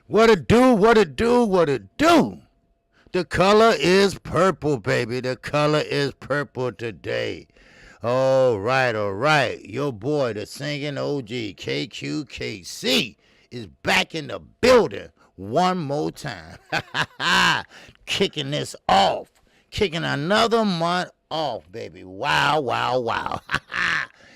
What it do, what it do, what it do. The color is purple, baby. The color is purple today. All right, all right. Your boy, the singing OG, KQKC, is back in the building one more time. Kicking this off. Kicking another month off, baby. Wow, wow, wow.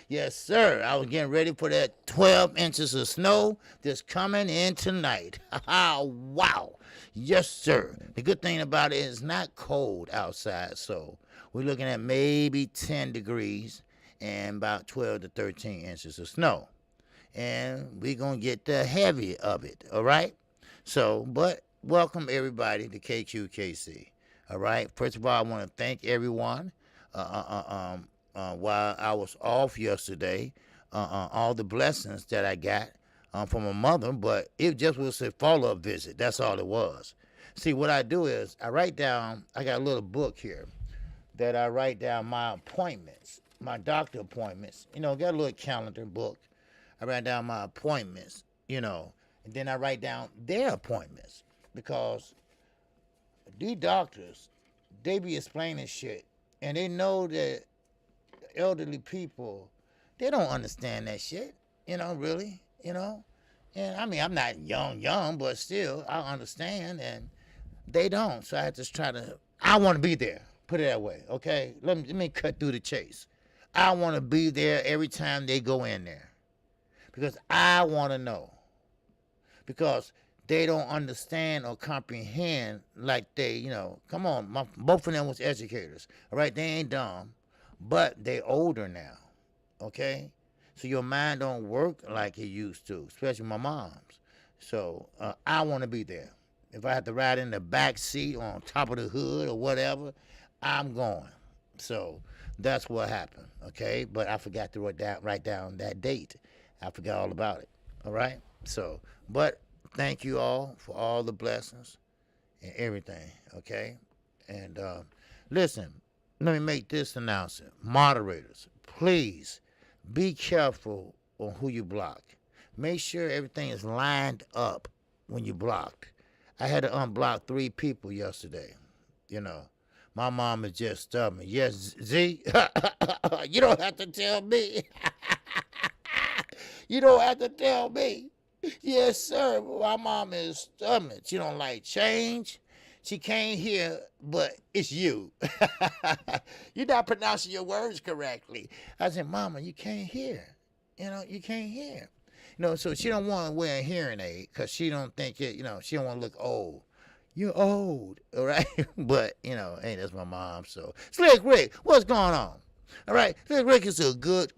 Yes, sir. I was getting ready for that 12 inches of snow that's coming in tonight. Wow. Yes, sir. The good thing about it is it's not cold outside, so we're looking at maybe 10 degrees and about 12 to 13 inches of snow. And we're going to get the heavy of it, all right? So, but welcome everybody to KQKC, all right? First of all, I want to thank everyone. While I was off yesterday, all the blessings that I got from my mother, but it just was a follow-up visit. That's all it was. See, what I do is I write down, I got a little book here that I write down my appointments, my doctor appointments. Got a little calendar book. I write down my appointments, and then I write down their appointments because these doctors, they be explaining shit, and they know that elderly people, they don't understand that shit, really, And I mean, I'm not young, but still, I understand, and they don't. So I just I want to be there. Put it that way, okay? Let me cut through the chase. I want to be there every time they go in there because I want to know. Because they don't understand or comprehend like they, come on, both of them was educators, all right? They ain't dumb. But they older now, okay? So your mind don't work like it used to, especially my mom's. So I want to be there. If I have to ride in the back seat on top of the hood or whatever, I'm going. So that's what happened, okay? But I forgot to write down that date. I forgot all about it, all right? So, but thank you all for all the blessings and everything, okay? And listen. Let me make this announcement. Moderators, please be careful on who you block. Make sure everything is lined up when you block. I had to unblock 3 people yesterday. My mom is just stubborn. Yes, Z, you don't have to tell me. You don't have to tell me. Yes, sir. My mom is stubborn. She don't like change. She came here, but it's you. You're not pronouncing your words correctly. I said, Mama, you can't hear. You can't hear. So she don't want to wear a hearing aid because she don't think it, she don't want to look old. You're old, all right? But, hey, that's my mom. So, Slick Rick, what's going on? All right? Slick Rick is a good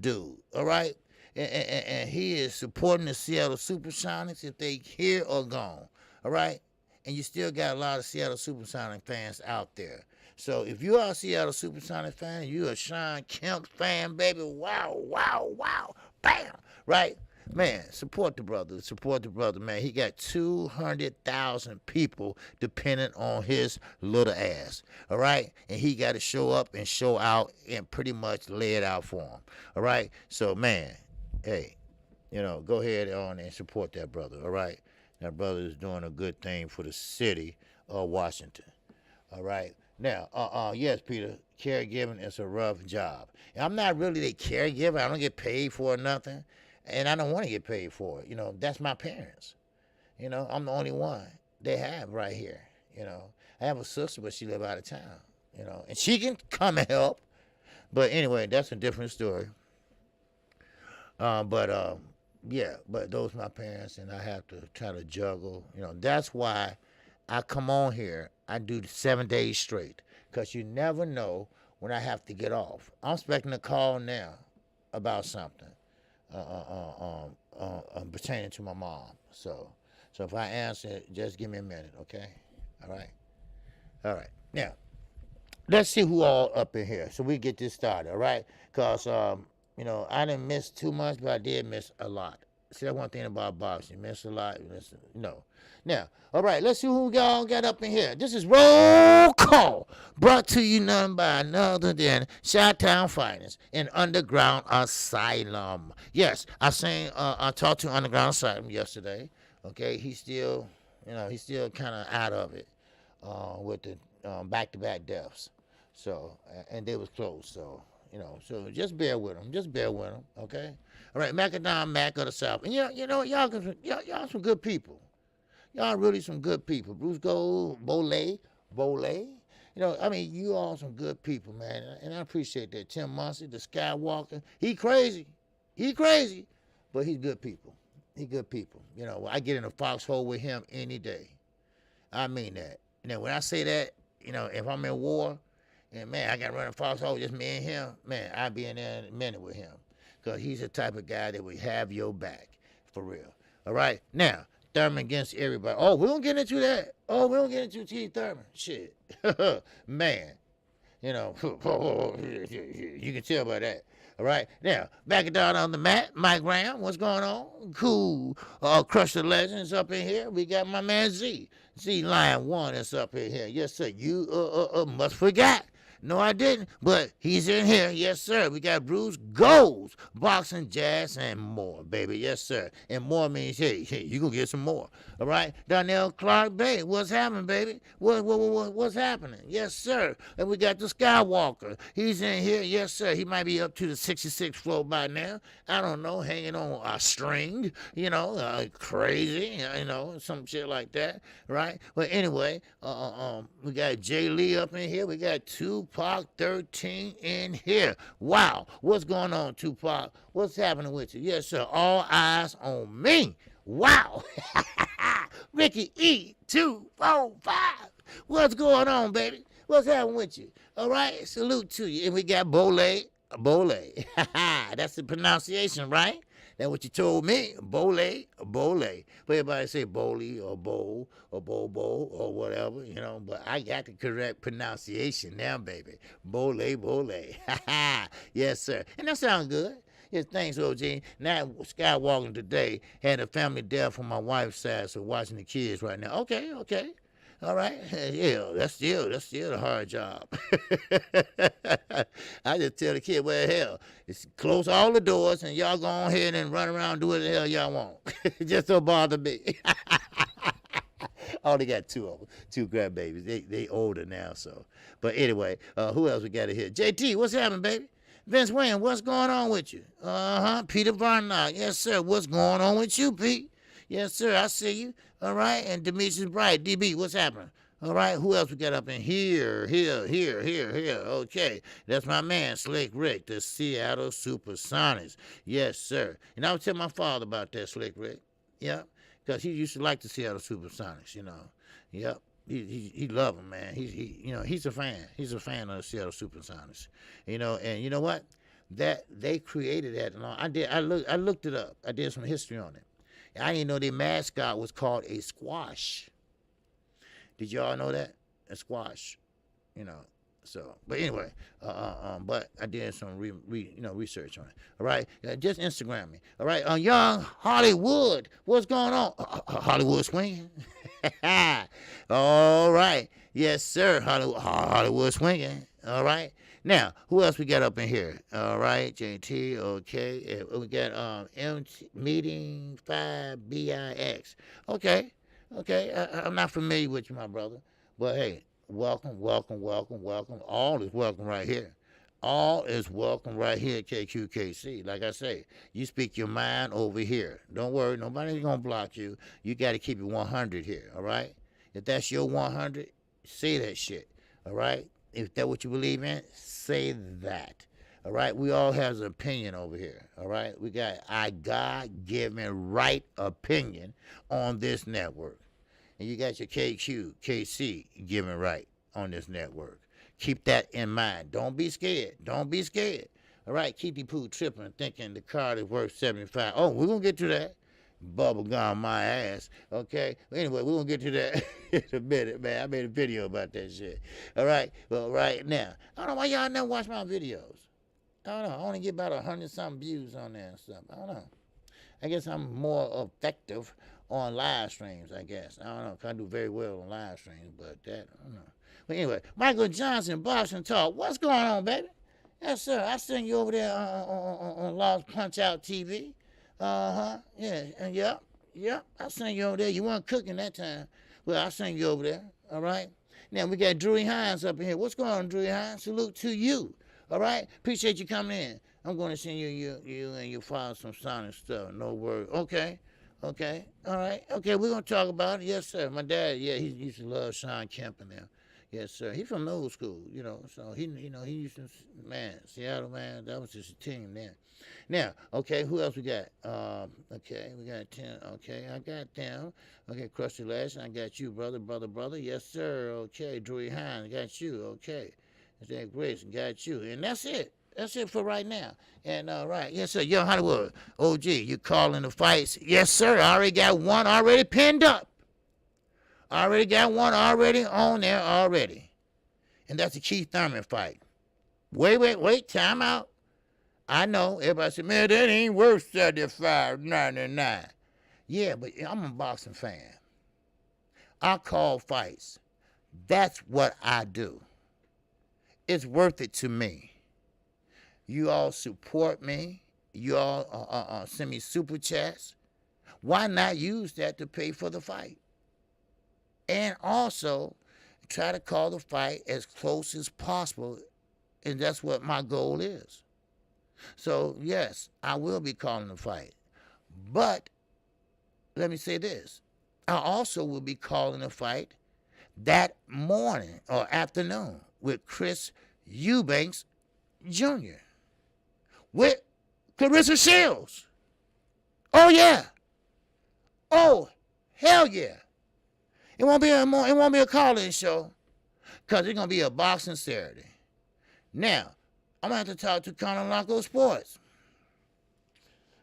dude, all right? And he is supporting the Seattle Supersonics if they here or gone, all right? And you still got a lot of Seattle Supersonic fans out there. So if you are a Seattle Supersonic fan, you a Sean Kemp fan, baby, wow, bam, right? Man, support the brother, man. He got 200,000 people dependent on his little ass, all right? And he got to show up and show out and pretty much lay it out for him, all right? So, man, hey, go ahead on and support that brother, all right? That brother is doing a good thing for the city of Washington. All right. Now, yes, Peter, caregiving is a rough job. And I'm not really the caregiver. I don't get paid for it, nothing. And I don't want to get paid for it. That's my parents. I'm the only one they have right here. I have a sister, but she live out of town. And she can come and help. But anyway, that's a different story. Yeah, but those are my parents, and I have to try to juggle. That's why I come on here. I do 7 days straight, because you never know when I have to get off. I'm expecting a call now about something pertaining to my mom. So if I answer, just give me a minute, okay? All right. Now, let's see who all up in here, so we get this started, all right? Because I didn't miss too much, but I did miss a lot. See, that's one thing about boxing. You miss a lot. Now, all right, let's see who we all got up in here. This is Roll Call, brought to you none by another than Chi-Town Finest and Underground Asylum. Yes, I talked to Underground Asylum yesterday, Okay, he's still, he's still kind of out of it with the back-to-back deaths. So, and they was close. So, so just bear with him. Just bear with him. Okay. All right, Macadam Mac of the South, and y'all some good people. Y'all really some good people. Bruce Gold, Bole. You all some good people, man, and I appreciate that. Tim Muncie, the Skywalker, he crazy, but he's good people. He good people. I get in a foxhole with him any day. I mean that. When I say that, if I'm in war, and man, I got to run a foxhole, just me and him, man, I'll be in there in a minute with him, because he's the type of guy that will have your back, for real. All right? Now, Thurman against everybody. Oh, we don't get into that. Oh, we don't get into T. Thurman. Shit. Man. You can tell by that. All right. Now, back it down on the mat. Mike Graham, what's going on? Cool. Crush the Legends up in here. We got my man Z. Z Lion 1 is up in here. Yes, sir. You must forgot. No, I didn't, but he's in here. Yes, sir. We got Bruce Goals, boxing, jazz, and more, baby. Yes, sir. And more means, hey, you gonna get some more. All right? Donnell Clark Bay, what's happening, baby? What's happening? Yes, sir. And we got the Skywalker. He's in here. Yes, sir. He might be up to the 66th floor by now. I don't know, hanging on a string, crazy, some shit like that, right? But anyway, we got Jay Lee up in here. We got Tupac 13 in here. Wow. What's going on, Tupac? What's happening with you? Yes, sir. All eyes on me. Wow. Ricky E. 245. What's going on, baby? What's happening with you? All right. Salute to you. And we got Bole. That's the pronunciation, right? That's what you told me. Bole. But everybody say Bole or Bowl or Bobo or whatever, But I got the correct pronunciation now, baby. Bole. Yes, sir. And that sounds good. Yes, thanks, OG. Now, Skywalking today had a family death from my wife's side, so watching the kids right now. Okay. All right. Yeah, that's still a hard job. I just tell the kid, well, hell, close all the doors and y'all go on ahead and run around and do what the hell y'all want. Just don't bother me. I only got two of them, two grandbabies. They older now, so. But anyway, who else we got here? JT, what's happening, baby? Vince Wayne, what's going on with you? Peter Varnock, yes, sir. What's going on with you, Pete? Yes, sir, I see you. All right, and Demetrius Bright, DB, what's happening? All right, who else we got up in here? Okay, that's my man, Slick Rick, the Seattle Supersonics. Yes, sir. And I was telling my father about that, Slick Rick. Yeah, because he used to like the Seattle Supersonics, Yep. He loved them, man. He's a fan. He's a fan of the Seattle Supersonics. And you know what? That they created that. I looked it up. I did some history on it. I didn't know their mascot was called a squash. Did y'all know that? A squash. So, but anyway, but I did some research on it. All right, just Instagram me. All right, Young Hollywood, what's going on? Hollywood swinging. All right, yes sir, Hollywood swinging. All right. Now, who else we got up in here? All right, JT, okay. We got Meeting 5 BIX. Okay. I'm not familiar with you, my brother. But hey, welcome. All is welcome right here. All is welcome right here at KQKC. Like I say, you speak your mind over here. Don't worry, nobody's going to block you. You got to keep it 100 here, all right? If that's your 100, say that shit, all right? If that's what you believe in, say that. All right? We all have an opinion over here. All right? We got a God-given right opinion on this network. And you got your KQKC given right on this network. Keep that in mind. Don't be scared. All right? Keep your poo tripping thinking the car is worth 75. Oh, we're going to get to that. Bubble gum my ass. Okay? Anyway, we're going to get to that in a minute, man. I made a video about that shit. All right? Well, right now, I don't know why y'all never watch my videos. I don't know. I only get about 100-something views on there and stuff. I don't know. I guess I'm more effective on live streams, I guess. I don't know. I do very well on live streams, but that, I don't know. But anyway, Michael Johnson, Boxing Talk. What's going on, baby? Yes, sir. I seen you over there on Lost Punch Out TV. Yeah, Yep, I seen you over there. You weren't cooking that time. Well, I seen you over there. All right. Now we got Drewy Hines up in here. What's going on, Drewy Hines? Salute to you. All right. Appreciate you coming in. I'm going to send you and your father some sonic stuff. No word. Okay. Okay. All right. Okay. We're gonna talk about it. Yes, sir. My dad. Yeah, he used to love Sean Kemp and them. Yes, sir. He from the old school. So he used to, man, Seattle, man. That was just a team then. Now, okay, who else we got? Okay, we got 10. Okay, I got them. Okay, Krusty Lash, I got you, brother. Yes, sir. Okay, Drewy Hines, got you. Okay, that Grace, got you. And that's it. That's it for right now. And right, yes, sir. Young Hollywood, OG, you calling the fights? Yes, sir. I already got one already pinned up. I already got one already on there already. And that's the Keith Thurman fight. Wait, time out. I know, everybody said, man, that ain't worth $75.99. Yeah, but I'm a boxing fan. I call fights. That's what I do. It's worth it to me. You all support me. You all send me super chats. Why not use that to pay for the fight? And also, try to call the fight as close as possible. And that's what my goal is. So, yes, I will be calling the fight. But, let me say this. I also will be calling a fight that morning or afternoon with Chris Eubanks Jr. with Clarissa Shields. Oh, yeah. Oh, hell yeah. It won't be a call-in show because it's going to be a boxing Saturday. Now, I'm going to have to talk to Canelo Sports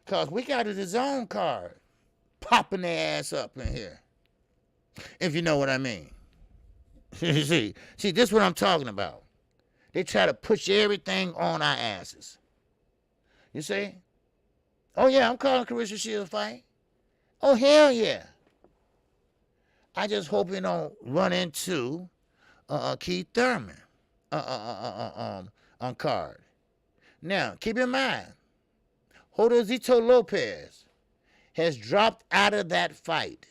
because we got a DAZN card popping their ass up in here, if you know what I mean. See, this is what I'm talking about. They try to push everything on our asses. You see? Oh, yeah, I'm calling Clarissa Shields fight. Oh, hell yeah. I just hope you don't run into Keith Thurman on card. Now, keep in mind, Josezito Lopez has dropped out of that fight.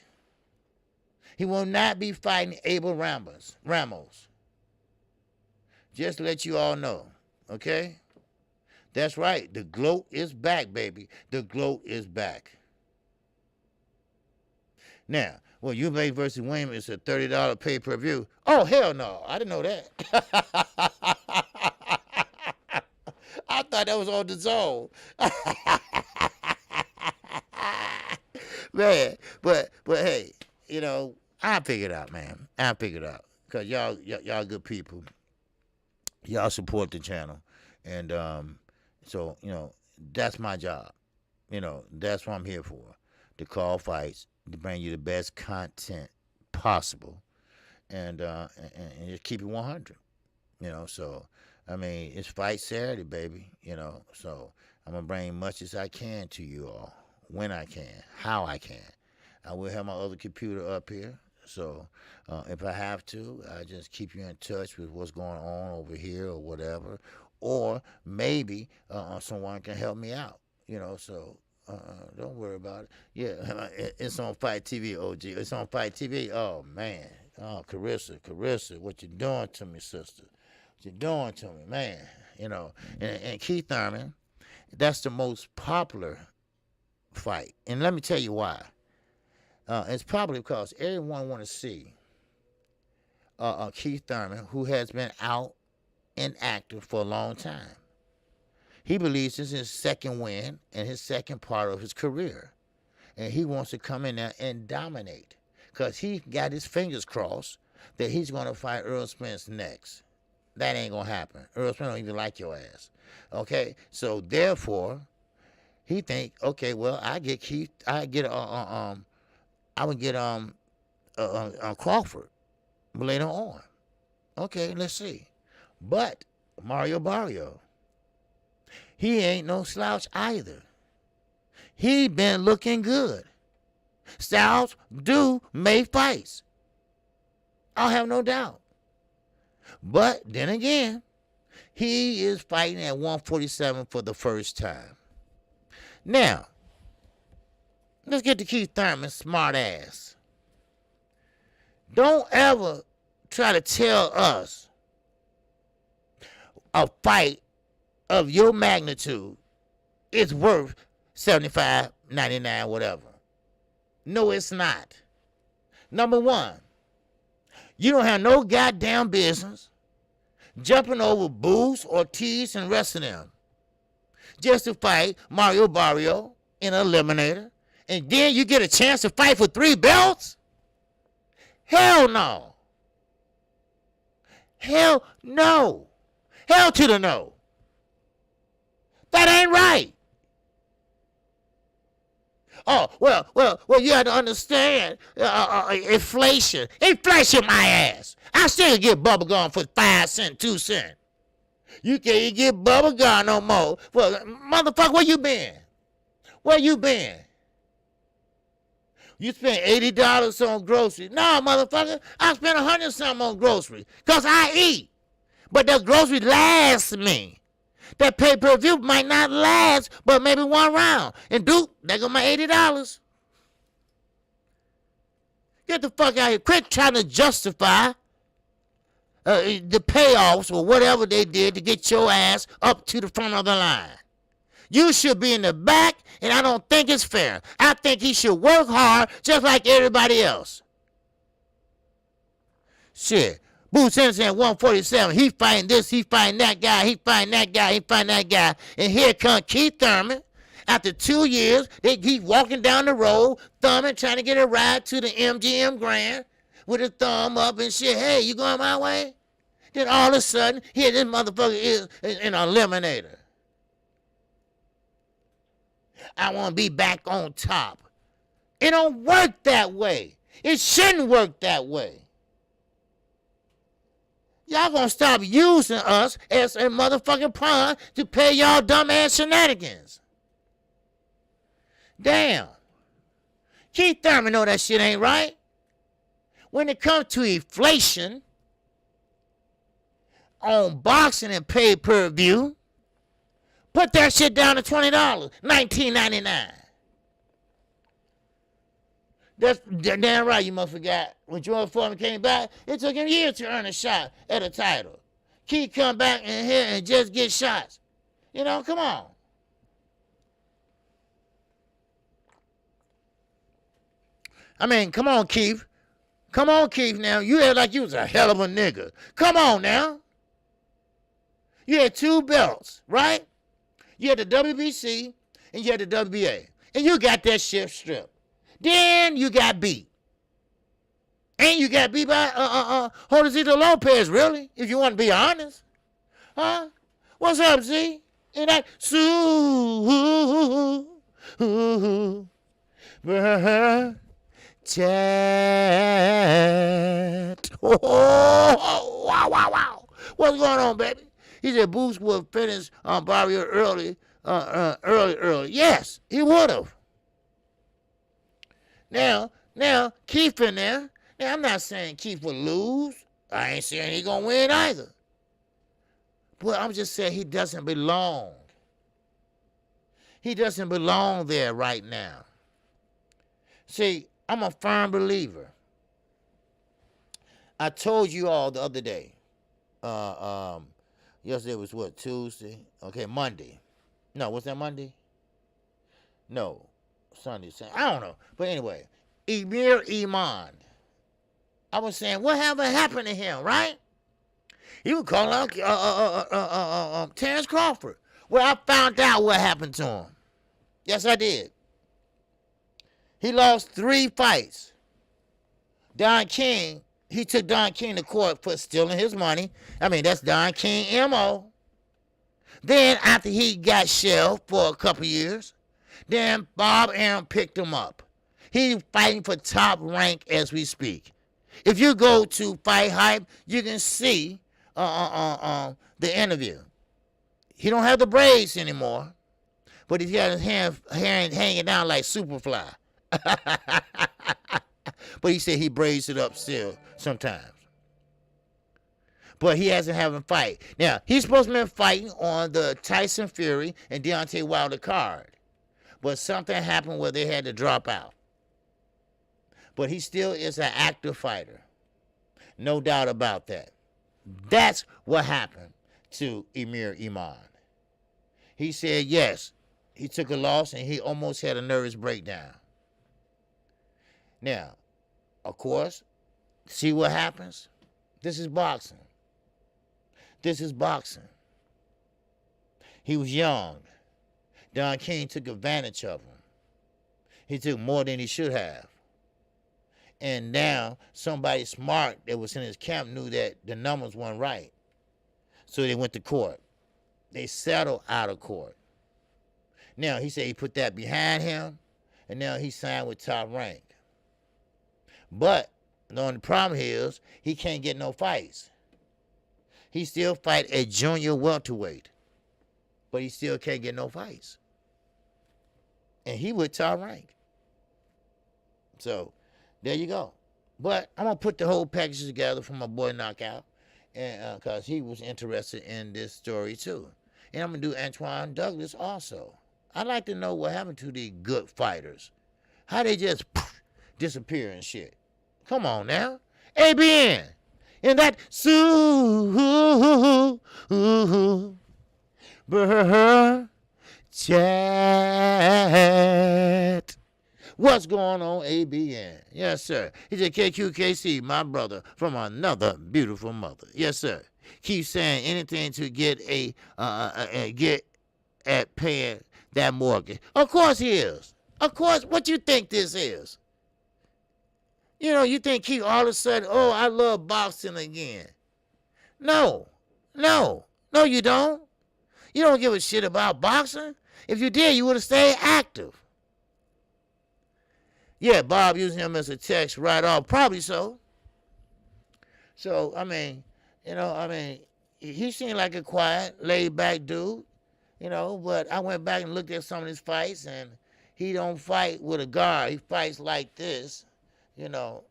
He will not be fighting Abel Ramos. Just to let you all know, okay? That's right. The GLOAT is back, baby. The GLOAT is back. Now, well, Eubank versus Williams is a $30 pay-per-view. Oh, hell no. I didn't know that. I thought that was on DAZN. Man, but hey, I'll figure it out, man. I'll figure it out. Because y'all good people. Y'all support the channel. And so, that's my job. That's what I'm here for. To call fights, to bring you the best content possible, and just keep it 100. So I mean, it's Fight Saturday, baby. So I'm gonna bring much as I can to you all, when I can, how I can. I will have my other computer up here, so if I have to, I just keep you in touch with what's going on over here or whatever, or maybe someone can help me out. So. Don't worry about it. Yeah, it's on Fight TV, OG. It's on Fight TV. Oh, man. Oh, Carissa, what you doing to me, sister? What you doing to me, man? And Keith Thurman, that's the most popular fight. And let me tell you why. It's probably because everyone want to see Keith Thurman, who has been out and active for a long time. He believes this is his second win and his second part of his career. And he wants to come in there and dominate. Because he got his fingers crossed that he's going to fight Earl Spence next. That ain't going to happen. Earl Spence don't even like your ass. Okay? So, therefore, he think, okay, well, I would get Crawford later on. Okay, let's see. But Mario Barrio, he ain't no slouch either. He been looking good. Styles do make fights. I'll have no doubt. But then again, he is fighting at 147 for the first time. Now, Let's get to Keith Thurman, smart ass. Don't ever try to tell us a fight of your magnitude is worth $75, $99, whatever. No, it's not. Number one, you don't have no goddamn business jumping over Boots, Ortiz, and rest of them just to fight Mario Barrio in an eliminator, and then you get a chance to fight for 3 belts? Hell no. Hell no. Hell to the no. That ain't right. Oh, well, you have to understand inflation. Inflation my ass. I still get bubble gum for 5 cents, 2 cents. You can't get bubble gum no more. Well, motherfucker, where you been? Where you been? You spent $80 on groceries. No, motherfucker, I spent 100 something on groceries. Because I eat. But the groceries last me. That pay-per-view might not last, but maybe 1 round. And dude, there go my $80. Get the fuck out of here. Quit trying to justify the payoffs or whatever they did to get your ass up to the front of the line. You should be in the back, and I don't think it's fair. I think he should work hard just like everybody else. Shit. Boots Henderson at 147. He fighting this, he fighting that guy, he fighting that guy, he fighting that guy. And here comes Keith Thurman. After 2 years, they keep walking down the road, Thurman trying to get a ride to the MGM Grand with a thumb up and shit. Hey, you going my way? Then all of a sudden, here this motherfucker is an eliminator. I want to be back on top. It don't work that way. It shouldn't work that way. Y'all gonna stop using us as a motherfucking pawn to pay y'all dumbass shenanigans. Damn. Keith Thurman know that shit ain't right. When it comes to inflation on boxing and pay-per-view, put that shit down to $20, $19.99. That's damn right, you must forgot. When George Foreman came back, it took him years to earn a shot at a title. Keith come back in here and just get shots. You know, come on. I mean, come on, Keith. Come on, Keith, now. You act like you was a hell of a nigga. Come on, now. You had 2 belts, right? You had the WBC and you had the WBA. And you got that shit stripped. Then you got beat. And you got beat by Josecito Lopez, really, if you want to be honest. Huh? What's up, Z? And that chat. Oh, wow. What's going on, baby? He said Boots would finish Barrio early. Yes, he would have. Now, Keith in there. Now, I'm not saying Keith would lose. I ain't saying he gonna win either. But I'm just saying he doesn't belong. He doesn't belong there right now. See, I'm a firm believer. I told you all the other day. Yesterday was what, Tuesday? Okay, Monday. No, was that Monday? No, Sunday. I don't know. But anyway, Emir Iman. I was saying, what happened to him, right? He was calling out Terrence Crawford. Well, I found out what happened to him. Yes, I did. He lost 3 fights. Don King, he took Don King to court for stealing his money. I mean, that's Don King M.O. Then, after he got shelved for a couple years, then Bob Arum picked him up. He's fighting for top rank as we speak. If you go to Fight Hype, you can see the interview. He don't have the braids anymore, but he's got his hair hanging down like Superfly. But he said he braids it up still sometimes. But he hasn't had a fight. Now, he's supposed to be fighting on the Tyson Fury and Deontay Wilder card. but something happened where they had to drop out. But he still is an active fighter. No doubt about that. That's what happened to Emir Iman. He said, yes, he took a loss and he almost had a nervous breakdown. Now, of course, see what happens? This is boxing. This is boxing. He was young. Don King took advantage of him. He took more than he should have. And now somebody smart that was in his camp knew that the numbers weren't right. So they went to court. They settled out of court. Now he said he put that behind him, and now he signed with Top Rank. But the only problem is he can't get no fights. He still fight at junior welterweight, but he still can't get no fights. And he with Top Rank. So there you go. But I'm going to put the whole package together for my boy Knockout, and because he was interested in this story too. And I'm going to do Antoine Douglas also. I'd like to know what happened to the good fighters. How they just disappear and shit. Come on now. ABN. And that chat. What's going on, ABN? Yes, sir. He's a KQKC, my brother, from another beautiful mother. Yes, sir. Keep saying anything to get get at paying that mortgage. Of course he is. Of course. What you think this is? You know, you think he all of a sudden, oh, I love boxing again. No, you don't. You don't give a shit about boxing. If you did, you would have stayed active. Yeah, Bob using him as a text right off. Probably so. So, I mean, he seemed like a quiet, laid-back dude, but I went back and looked at some of his fights, and he don't fight with a guard. He fights like this, but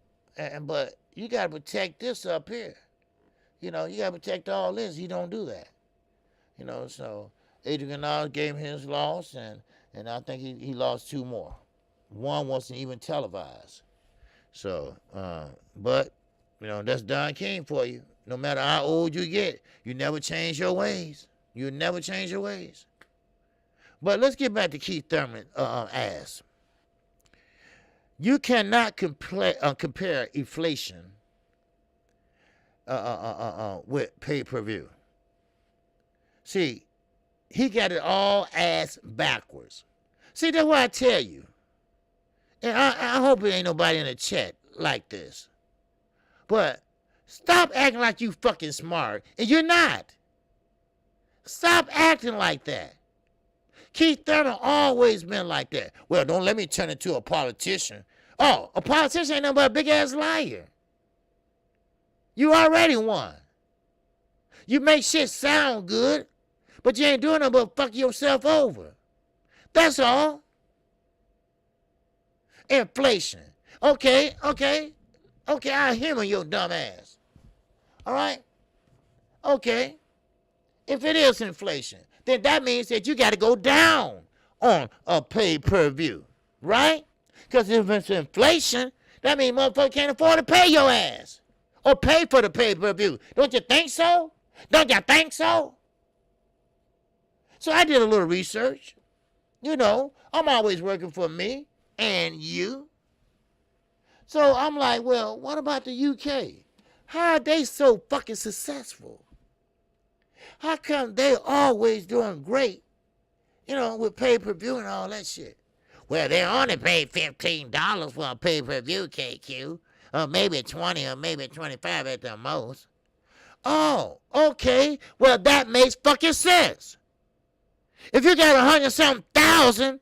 you got to protect this up here. You got to protect all this. He don't do that. So Adrian Gennaro gave him his loss, and I think he lost 2 more. One wasn't even televised. So, but, that's Don King for you. No matter how old you get, you never change your ways. You never change your ways. But let's get back to Keith Thurman ass. You cannot compare inflation with pay-per-view. See, he got it all ass backwards. See, that's what I tell you. And I hope it ain't nobody in the chat like this. But stop acting like you fucking smart. And you're not. Stop acting like that. Keith Thurman always been like that. Well, don't let me turn into a politician. Oh, a politician ain't nothing but a big-ass liar. You already won. You make shit sound good, but you ain't doing nothing but fuck yourself over. That's all. Inflation. Okay, I'll humor your dumb ass. All right? Okay. If it is inflation, then that means that you got to go down on a pay-per-view, right? Because if it's inflation, that means motherfucker can't afford to pay your ass or pay for the pay-per-view. Don't you think so? Don't you think so? So I did a little research. I'm always working for me and you. So I'm like, well, what about the UK? How are they so fucking successful? How come they always doing great, with pay-per-view and all that shit? Well, they only paid $15 for a pay-per-view, KQ. Or maybe 20 or maybe 25 at the most. Oh, okay. Well, that makes fucking sense. If you got 100-something thousand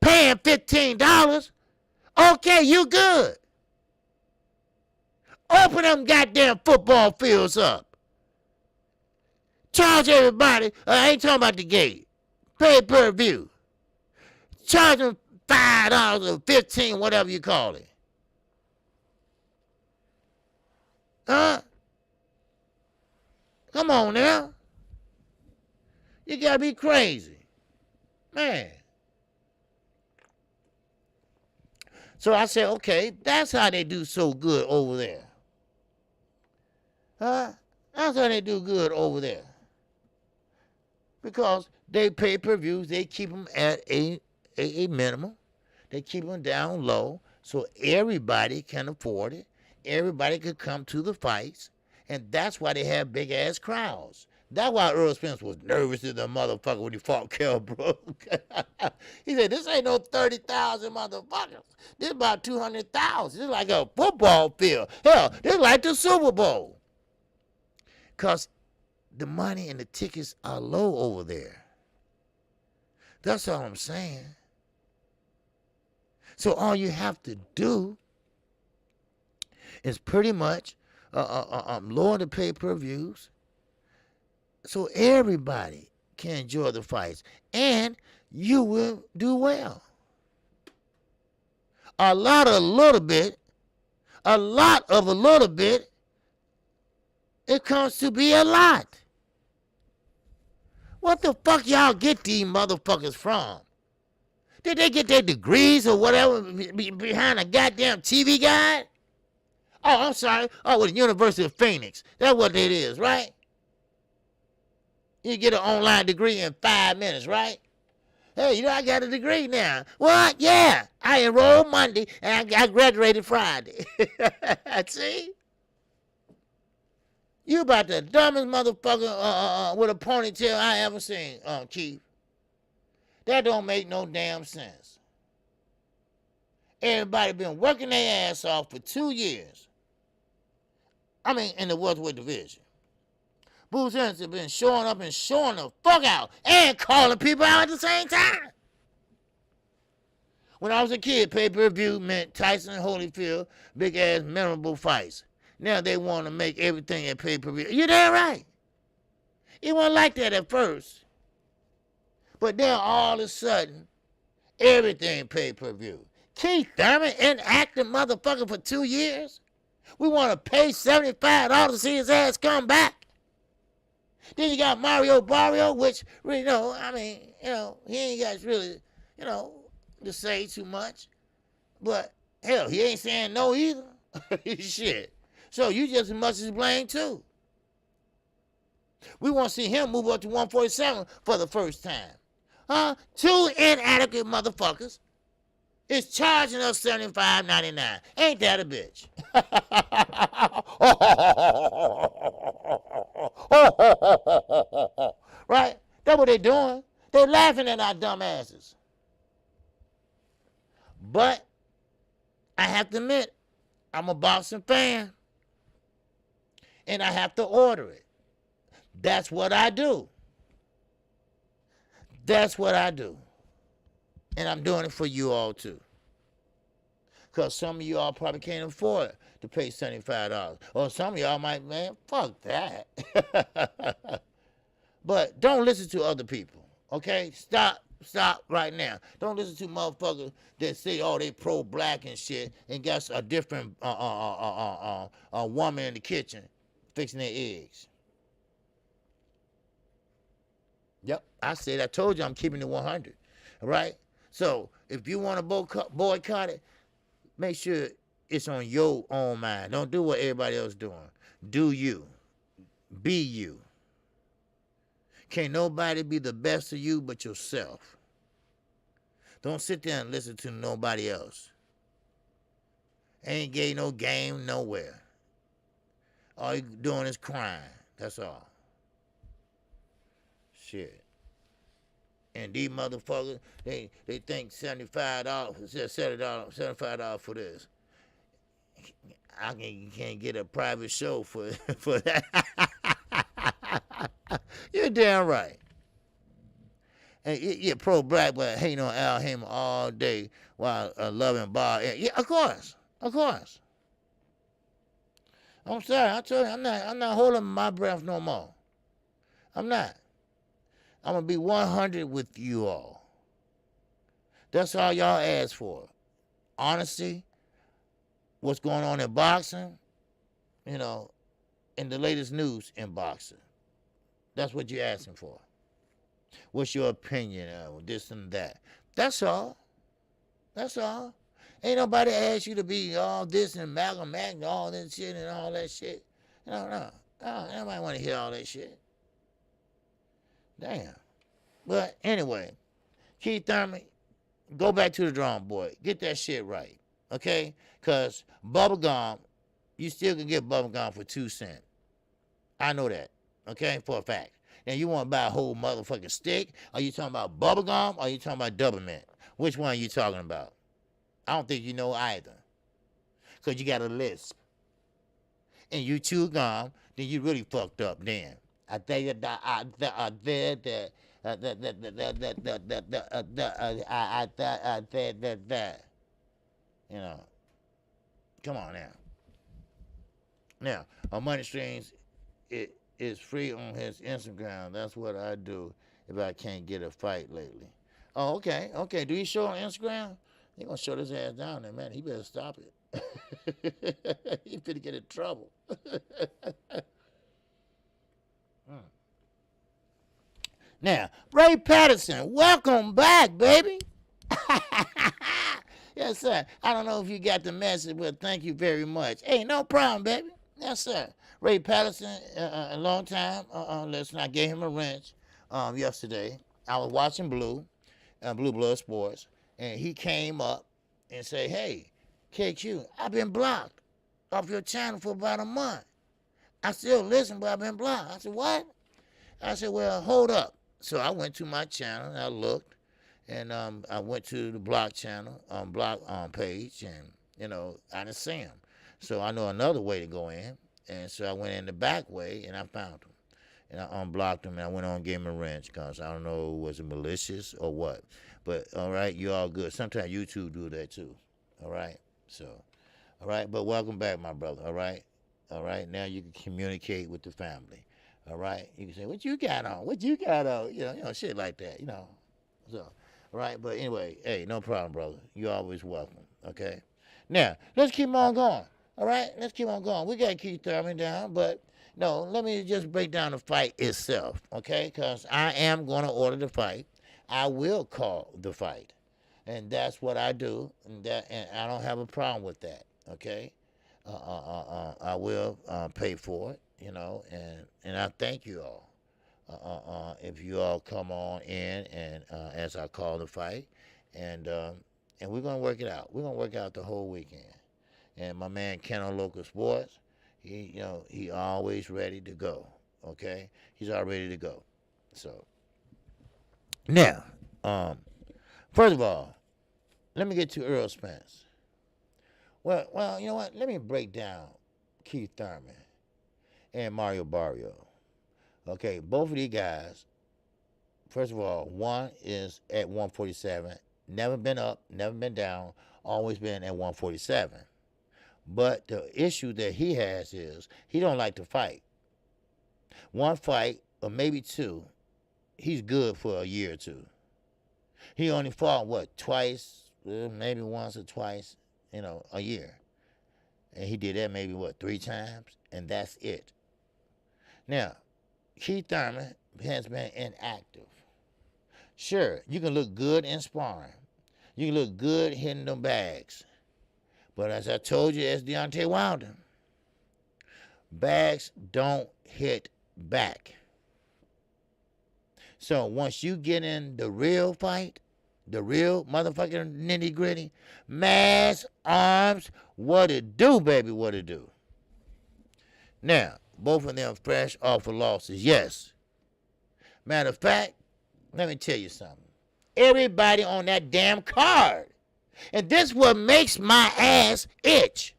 paying $15, okay, you good. Open them goddamn football fields up. Charge everybody. I ain't talking about the gate. Pay-per-view. Charge them $5 or $15, whatever you call it. Huh? Come on now. You gotta be crazy. Man. So I said, okay, that's how they do so good over there. Huh? That's how they do good over there. Because they pay-per-views, they keep them at a minimum. They keep them down low so everybody can afford it. Everybody could come to the fights. And that's why they have big-ass crowds. That's why Earl Spence was nervous as a motherfucker when he fought Kell Brook. He said, this ain't no 30,000 motherfuckers. This about 200,000. This is like a football field. Hell, this is like the Super Bowl. Because the money and the tickets are low over there. That's all I'm saying. So all you have to do is pretty much lower the pay-per-views so everybody can enjoy the fights. And you will do well. A lot of a little bit, it comes to be a lot. What the fuck y'all get these motherfuckers from? Did they get their degrees or whatever behind a goddamn TV guide? Oh, I'm sorry. Oh, with the University of Phoenix. That's what it is, right? You get an online degree in 5 minutes, right? Hey, you know, I got a degree now. What? Yeah. I enrolled Monday and I graduated Friday. See? You about the dumbest motherfucker with a ponytail I ever seen, Chief. That don't make no damn sense. Everybody been working their ass off for 2 years. I mean, in the welterweight division. Bruce Anderson been showing up and showing the fuck out and calling people out at the same time. When I was a kid, pay-per-view meant Tyson and Holyfield, big-ass memorable fights. Now they want to make everything at pay-per-view. You're damn right. It wasn't like that at first. But now all of a sudden, everything pay-per-view. Keith Thurman, inactive motherfucker for 2 years? We want to pay $75 to see his ass come back? Then you got Mario Barrio, which, you know, I mean, you know, he ain't got really, you know, to say too much. But, hell, he ain't saying no either. Shit. So you just as much as blame, too. We want to see him move up to 147 for the first time. Huh? 2 inadequate motherfuckers is charging us $75.99. Ain't that a bitch? Right? That's what they doing. They laughing at our dumb asses. But I have to admit, I'm a boxing fan. And I have to order it. That's what I do. That's what I do. And I'm doing it for you all too. Because some of you all probably can't afford to pay $75. Or some of y'all might, man, fuck that. But don't listen to other people, okay? Stop right now. Don't listen to motherfuckers that say, oh, they pro-black and shit and got a different woman in the kitchen fixing their eggs. Yep, I told you I'm keeping it 100, right? So if you want to boycott it, make sure it's on your own mind. Don't do what everybody else doing. Do you. Be you. Can't nobody be the best of you but yourself. Don't sit there and listen to nobody else. Ain't gay no game nowhere. All you doing is crying. That's all. Shit. And these motherfuckers, they think $75, $75 for this. You can't get a private show for that. You're damn right. And you're pro-black, but hating on Al Haymon all day while loving Bob. Yeah, of course. I'm sorry. I told you, I'm not holding my breath no more. I'm not. I'm going to be 100 with you all. That's all y'all ask for. Honesty, what's going on in boxing, you know, and the latest news in boxing. That's what you're asking for. What's your opinion of this and that? That's all. Ain't nobody asked you to be all this and Malcolm X and all this shit and all that shit. No. Nobody want to hear all that shit. Damn. But anyway, Keith Thurman, go back to the drawing board. Get that shit right. Okay? Because bubblegum, you still can get bubblegum for 2 cents. I know that. Okay? For a fact. Now, you want to buy a whole motherfucking stick? Are you talking about bubblegum or are you talking about double mint? Which one are you talking about? I don't think you know either. Because you got a lisp. And you chew gum, then you really fucked up then. I tell you that I said that. You know. Come on now. Now, on Money Streams, it is free on his Instagram. That's what I do if I can't get a fight lately. Oh, okay. Okay. Do he show on Instagram? He gonna shut his ass down there, man. He better stop it. He finna get in trouble. Now, Ray Patterson, welcome back, baby. Yes, sir. I don't know if you got the message, but thank you very much. Hey, no problem, baby. Yes, sir. Ray Patterson, a long time listener. I gave him a wrench yesterday. I was watching Blue Blood Sports, and he came up and said, hey, KQ, I've been blocked off your channel for about a month. I still listen, but I've been blocked. I said, what? I said, well, hold up. So I went to my channel, and I looked, and I went to the block channel, block page, and, you know, I didn't see him. So I know another way to go in, and so I went in the back way, and I found him. And I unblocked him, and I went on and gave him a wrench, because I don't know, was it malicious or what? But, all right, you all good. Sometimes YouTube do that, too. All right? So, all right? But welcome back, my brother, all right? All right? Now you can communicate with the family, all right? You can say, what you got on? What you got on? You know, shit like that, you know. So, all right? But anyway, hey, no problem, brother. You're always welcome, okay? Now, let's keep on going, all right? Let's keep on going. We got to keep Thurman down, but... no, let me just break down the fight itself, okay? Because I am going to order the fight. I will call the fight. And that's what I do. And I don't have a problem with that, okay? I will pay for it, you know, and I thank you all. If you all come on in and as I call the fight, and we're going to work it out. We're going to work out the whole weekend. And my man Canelo Local Sports, he always ready to go, okay? He's all ready to go. So, now, first of all, let me get to Earl Spence. Well, you know what? Let me break down Keith Thurman and Mario Barrio. Okay, both of these guys, first of all, one is at 147, never been up, never been down, always been at 147. But the issue that he has is he don't like to fight. One fight, or maybe two, he's good for a year or two. He only fought, twice, maybe once or twice, a year. And he did that maybe, 3 times, and that's it. Now, Keith Thurman has been inactive. Sure, you can look good in sparring. You can look good hitting them bags. But as I told you, as Deontay Wilder, bags don't hit back. So once you get in the real fight, the real motherfucking nitty gritty, mass arms, what it do, baby, what it do. Now, both of them fresh off of losses, yes. Matter of fact, let me tell you something. Everybody on that damn card. And this what makes my ass itch.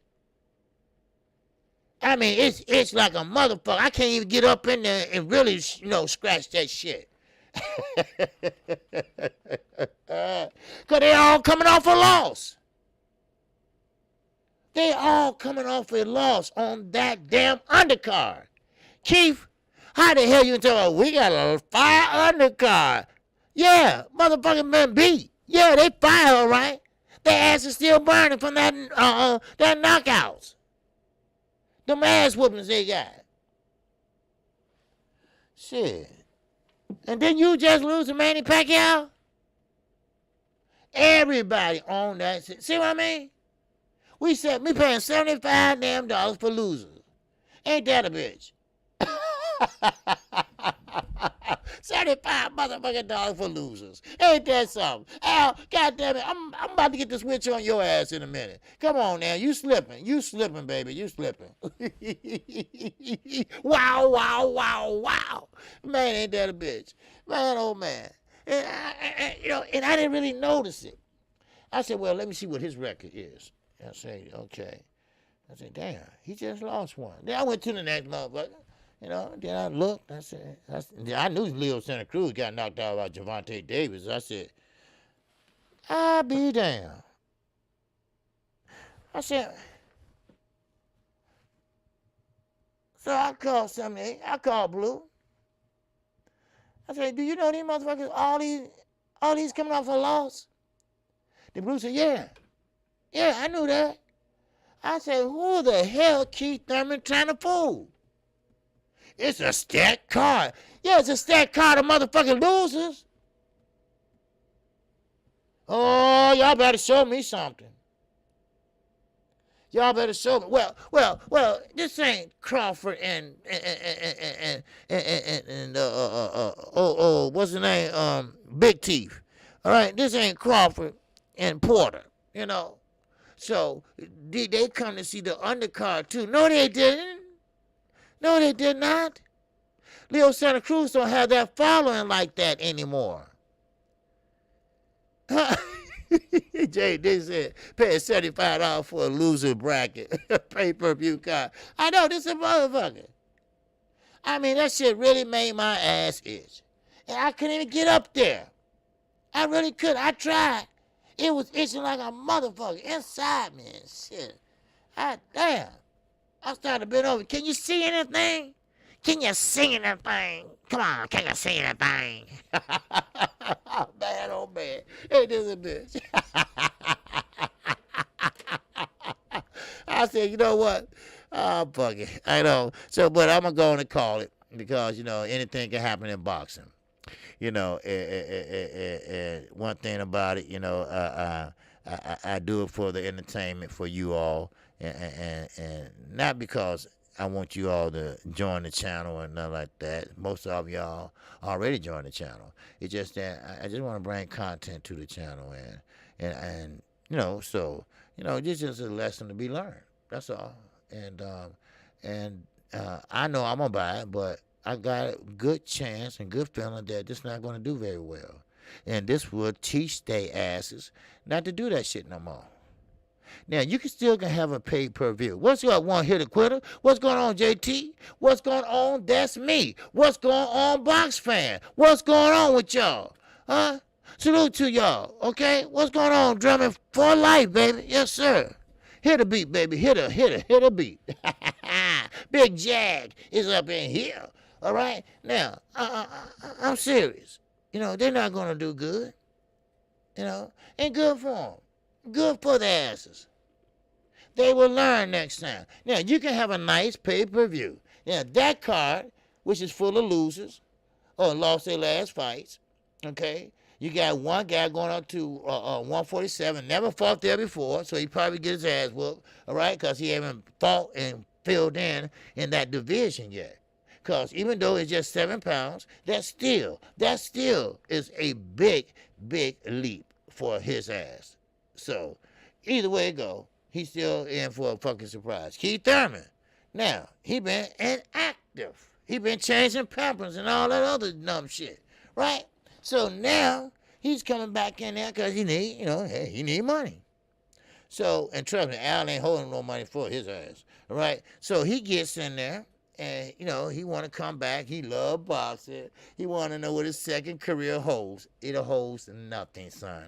I mean, it's itch like a motherfucker. I can't even get up in there and really, scratch that shit. Because they all coming off a loss. They all coming off a loss on that damn undercard. Keith, how the hell you talking about, we got a fire undercard? Yeah, motherfucking man beat. Yeah, they fire, all right. Their ass is still burning from that knockouts. Them ass whoopings they got. Shit. And then you just lose to Manny Pacquiao? Everybody on that shit. See what I mean? We said me paying $75 damn dollars for losers. Ain't that a bitch? 75 motherfucking dollars for losers. Ain't that something? Al, goddamn it, I'm about to get the switch on your ass in a minute. Come on now, you slipping. You slipping, baby. You slipping. Wow, wow, wow, wow. Man, ain't that a bitch? Man, oh man. And I didn't really notice it. I said, well, let me see what his record is. I said, okay. I said, damn, he just lost one. Then I went to the next motherfucker. Then I looked. I knew Leo Santa Cruz got knocked out by Gervonta Davis. I said, I'll be damned. I said, so I called somebody. I called Blue. I said, do you know these motherfuckers, all these coming off a loss? The Blue said, yeah. Yeah, I knew that. I said, who the hell Keith Thurman trying to fool? It's a stacked card. Yeah, it's a stacked card of motherfucking losers. Oh, y'all better show me something. Y'all better show me. Well, this ain't Crawford and what's the name? Big Teeth. All right, this ain't Crawford and Porter, So they come to see the undercard too. No, they didn't. No, they did not. Leo Santa Cruz don't have that following like that anymore. They said, pay $75 for a loser bracket, pay-per-view card. I know, this is a motherfucker. I mean, that shit really made my ass itch. And I couldn't even get up there. I really couldn't. I tried. It was itching like a motherfucker inside me and shit. Damn. I started to bend over. Can you see anything? Can you see anything? Come on, can you see anything? Bad old man. Ain't this a bitch? I said, you know what? Oh, fuck it. I know. So, but I'm going to go on and call it because, anything can happen in boxing. One thing about it, I do it for the entertainment for you all. And not because I want you all to join the channel and nothing like that. Most of y'all already joined the channel. It's just that I just want to bring content to the channel and so this is a lesson to be learned. That's all. And I know I'm gonna buy it, but I got a good chance and good feeling that this not gonna do very well. And this will teach they asses not to do that shit no more. Now, you can have a pay-per-view. What's got one hitter quitter? What's going on, JT? What's going on? That's me. What's going on, Box Fan? What's going on with y'all? Huh? Salute to y'all, okay? What's going on, drumming for life, baby? Yes, sir. Hit a beat, baby. Hit a beat. Big Jag is up in here, all right? Now, I'm serious. They're not going to do good. And good for them. Good for the asses. They will learn next time. Now, you can have a nice pay-per-view. Now, that card, which is full of losers or lost their last fights, okay? You got one guy going up to 147, never fought there before, so he probably get his ass whooped, all right, because he haven't fought and filled in that division yet. Because even though it's just 7 pounds, that still is a big, big leap for his ass. So, either way it go, he's still in for a fucking surprise. Keith Thurman, now, he been inactive. He been changing pampers and all that other dumb shit, right? So now, he's coming back in there because he need money. So, and trust me, Al ain't holding no money for his ass, all right? So, he gets in there, and, he want to come back. He love boxing. He want to know what his second career holds. It holds nothing, son.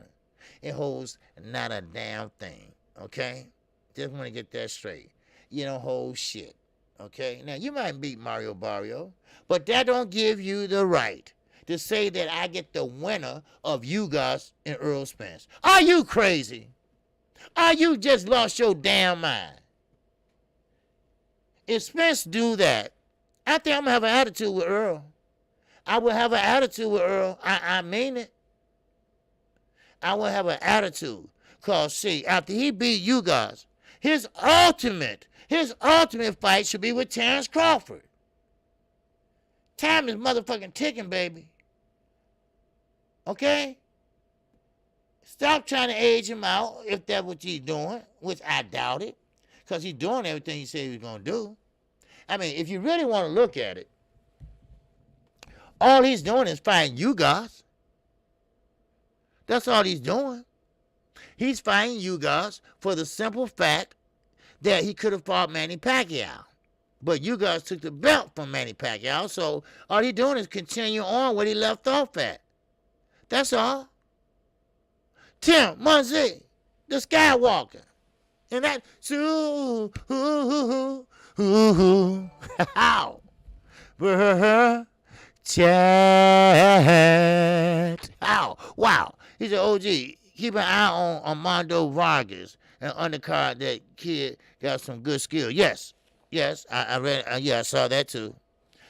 It holds not a damn thing, okay? Just want to get that straight. You don't hold shit, okay? Now, you might beat Mario Barrio, but that don't give you the right to say that I get the winner of Ugas and Earl Spence. Are you crazy? Are you just lost your damn mind? If Spence do that, I think I'm going to have an attitude with Earl. I will have an attitude with Earl. I mean it. I will have an attitude. Because, see, after he beat you guys, His ultimate fight should be with Terrence Crawford. Time is motherfucking ticking, baby. Okay? Stop trying to age him out if that's what he's doing, which I doubt it, because he's doing everything he said he was going to do. I mean, if you really want to look at it, all he's doing is fighting Ugas. That's all he's doing. He's fighting Ugas for the simple fact that he could have fought Manny Pacquiao. But Ugas took the belt from Manny Pacquiao, so all he's doing is continue on where he left off at. That's all. Tim Munzie, the Skywalker. And that, how? Chat. How? Wow. He's an OG. Keep an eye on Armando Vargas, an undercard. That kid got some good skill. Yes. I read. I saw that too.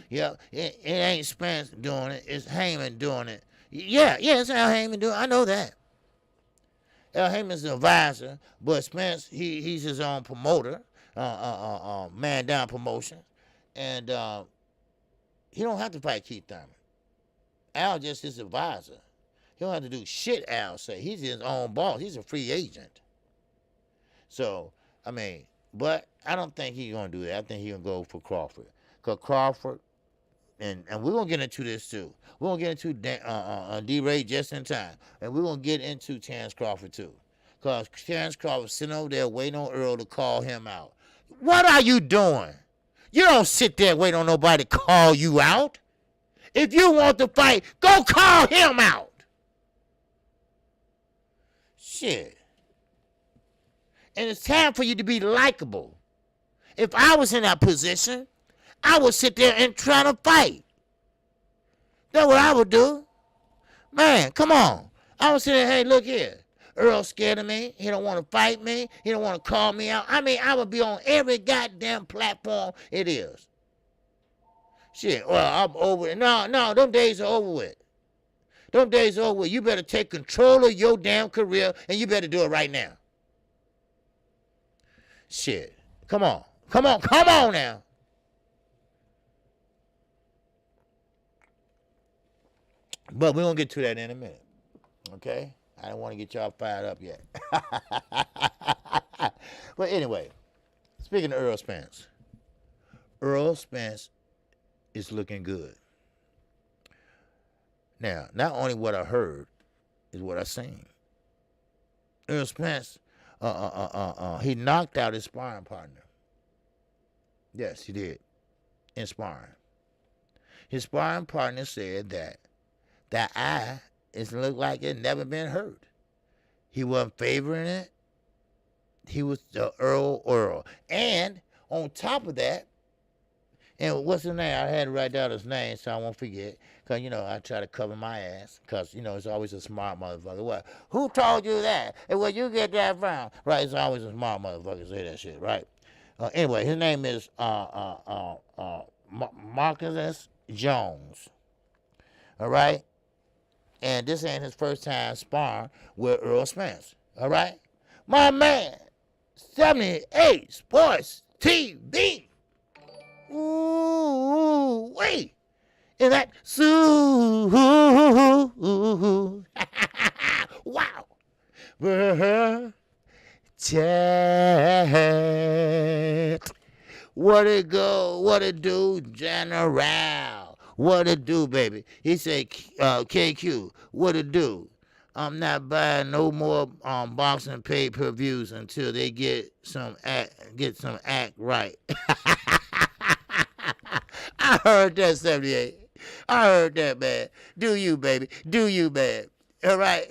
Yeah, it ain't Spence doing it. It's Heyman doing it. Yeah, it's Al Heyman doing it. I know that. Al Heyman's the advisor, but Spence, he's his own promoter, Man Down Promotions, and he don't have to fight Keith Thurman. Al just his advisor. He don't have to do shit Al say. He's his own boss. He's a free agent. So, I mean, but I don't think he's going to do that. I think he's going to go for Crawford. Because Crawford, and we're going to get into this too. We're going to get into D-Ray just in time. And we're going to get into Terrence Crawford too. Because Terrence Crawford sitting over there waiting on Earl to call him out. What are you doing? You don't sit there waiting on nobody to call you out. If you want to fight, go call him out. Shit. And it's time for you to be likable. If I was in that position, I would sit there and try to fight. That's what I would do. Man, come on. I would say, hey, look here. Earl's scared of me. He don't want to fight me. He don't want to call me out. I mean, I would be on every goddamn platform it is. Shit, well, I'm over it. No, them days are over with. Them days are over with. You better take control of your damn career, and you better do it right now. Shit. Come on now. But we're going to get to that in a minute. Okay? I don't want to get y'all fired up yet. But anyway, speaking of Earl Spence. Earl Spence is looking good. Now, not only what I heard is what I seen. Earl Spence, he knocked out his sparring partner. Yes, he did. In sparring. His sparring partner said that eye looked like it never been hurt. He wasn't favoring it. He was the Earl. And on top of that, and what's his name? I had to write down his name so I won't forget. Because, I try to cover my ass. Because, it's always a smart motherfucker. What? Who told you that? And where you get that from? Right? It's always a smart motherfucker say that shit, right? Anyway, his name is Marcus Jones. All right? And this ain't his first time sparring with Earl Spence. All right? My man, 78 Sports TV. Ooh, wait. And that, wow. Chat. What it go? What it do, General? What it do, baby? He said, KQ, what it do? I'm not buying no more boxing pay-per-views until they get some act right. I heard that, 78. I heard that, man. Do you, baby? Do you, man? All right?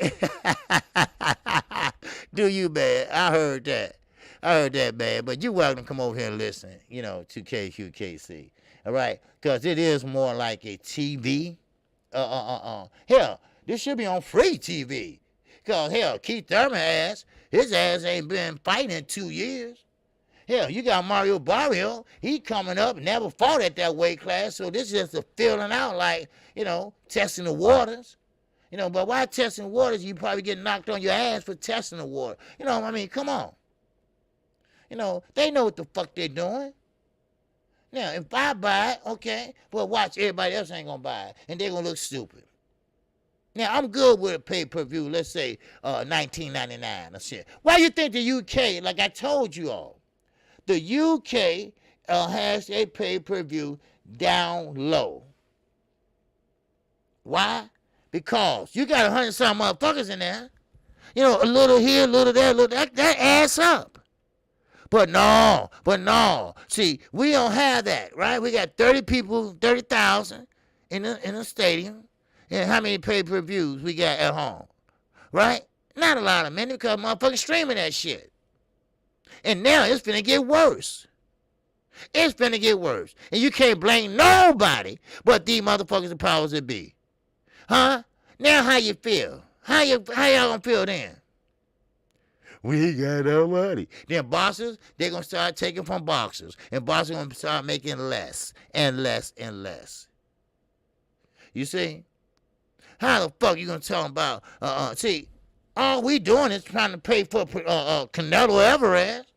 Do you, man? I heard that. Man. But you're welcome to come over here and listen, to KQKC. All right? Because it is more like a TV. Hell, this should be on free TV. Because, hell, Keith Thurman his ass ain't been fighting in 2 years. Hell, you got Mario Barrio. He coming up, never fought at that weight class. So this is just a filling out like, testing the waters. But why testing the waters? You probably get knocked on your ass for testing the water. Come on. They know what the fuck they're doing. Now, if I buy it, okay, but watch, everybody else ain't gonna buy it, and they're gonna look stupid. Now, I'm good with a pay-per-view, let's say $19.99 or shit. Why you think the UK, like I told you all, the UK has a pay-per-view down low. Why? Because you got 100-some motherfuckers in there. A little here, a little there, a little that adds up. But no. See, we don't have that, right? We got 30 people, 30,000 in a stadium. And how many pay-per-views we got at home, right? Not a lot of many because motherfuckers streaming that shit. And now it's finna get worse. It's finna get worse. And you can't blame nobody but these motherfuckers the powers that be. Huh? Now how you feel? How y'all gonna feel then? We ain't got no money. Then bosses, they're gonna start taking from boxers. And boxers gonna start making less and less and less. You see? How the fuck you gonna tell them about, see, all we doing is trying to pay for Canelo Everest.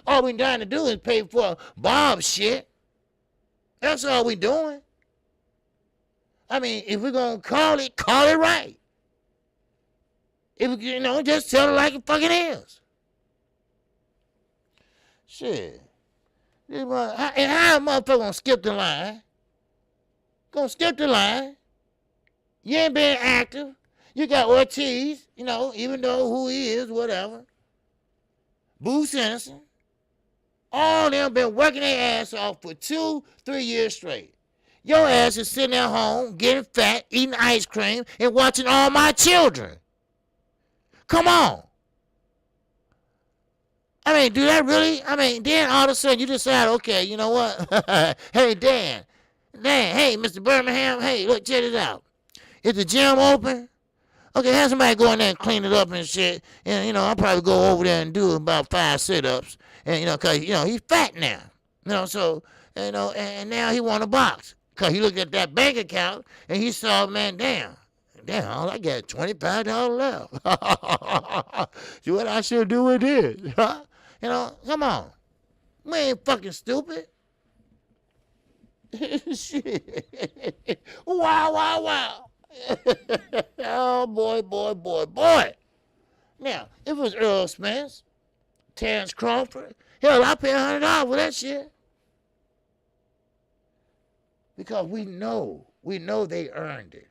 All we trying to do is pay for Bob's shit. That's all we doing. I mean, if we're gonna call it right. If just tell it like it fucking is. Shit. And how a motherfucker gonna skip the line? Gonna skip the line. You ain't been active. You got Ortiz, even though who he is, whatever. Bruce Anderson. All them been working their ass off for 2-3 years straight. Your ass is sitting at home, getting fat, eating ice cream, and watching All My Children. Come on. I mean, do that really? I mean, then all of a sudden you decide, okay, you know what? Hey, Dan, hey, Mr. Birmingham, hey, look, check this out. Is the gym open? Okay, have somebody go in there and clean it up and shit. And, I'll probably go over there and do about 5 sit-ups. And, because, he's fat now. So, and now he want a box. Because he looked at that bank account and he saw, man, damn, all I got $25 left. See what I should do with this? Huh? Come on. We ain't fucking stupid. Shit. Wow. Oh, boy. Now, if it was Earl Spence, Terrence Crawford, hell, I pay $100 for that shit. Because we know they earned it.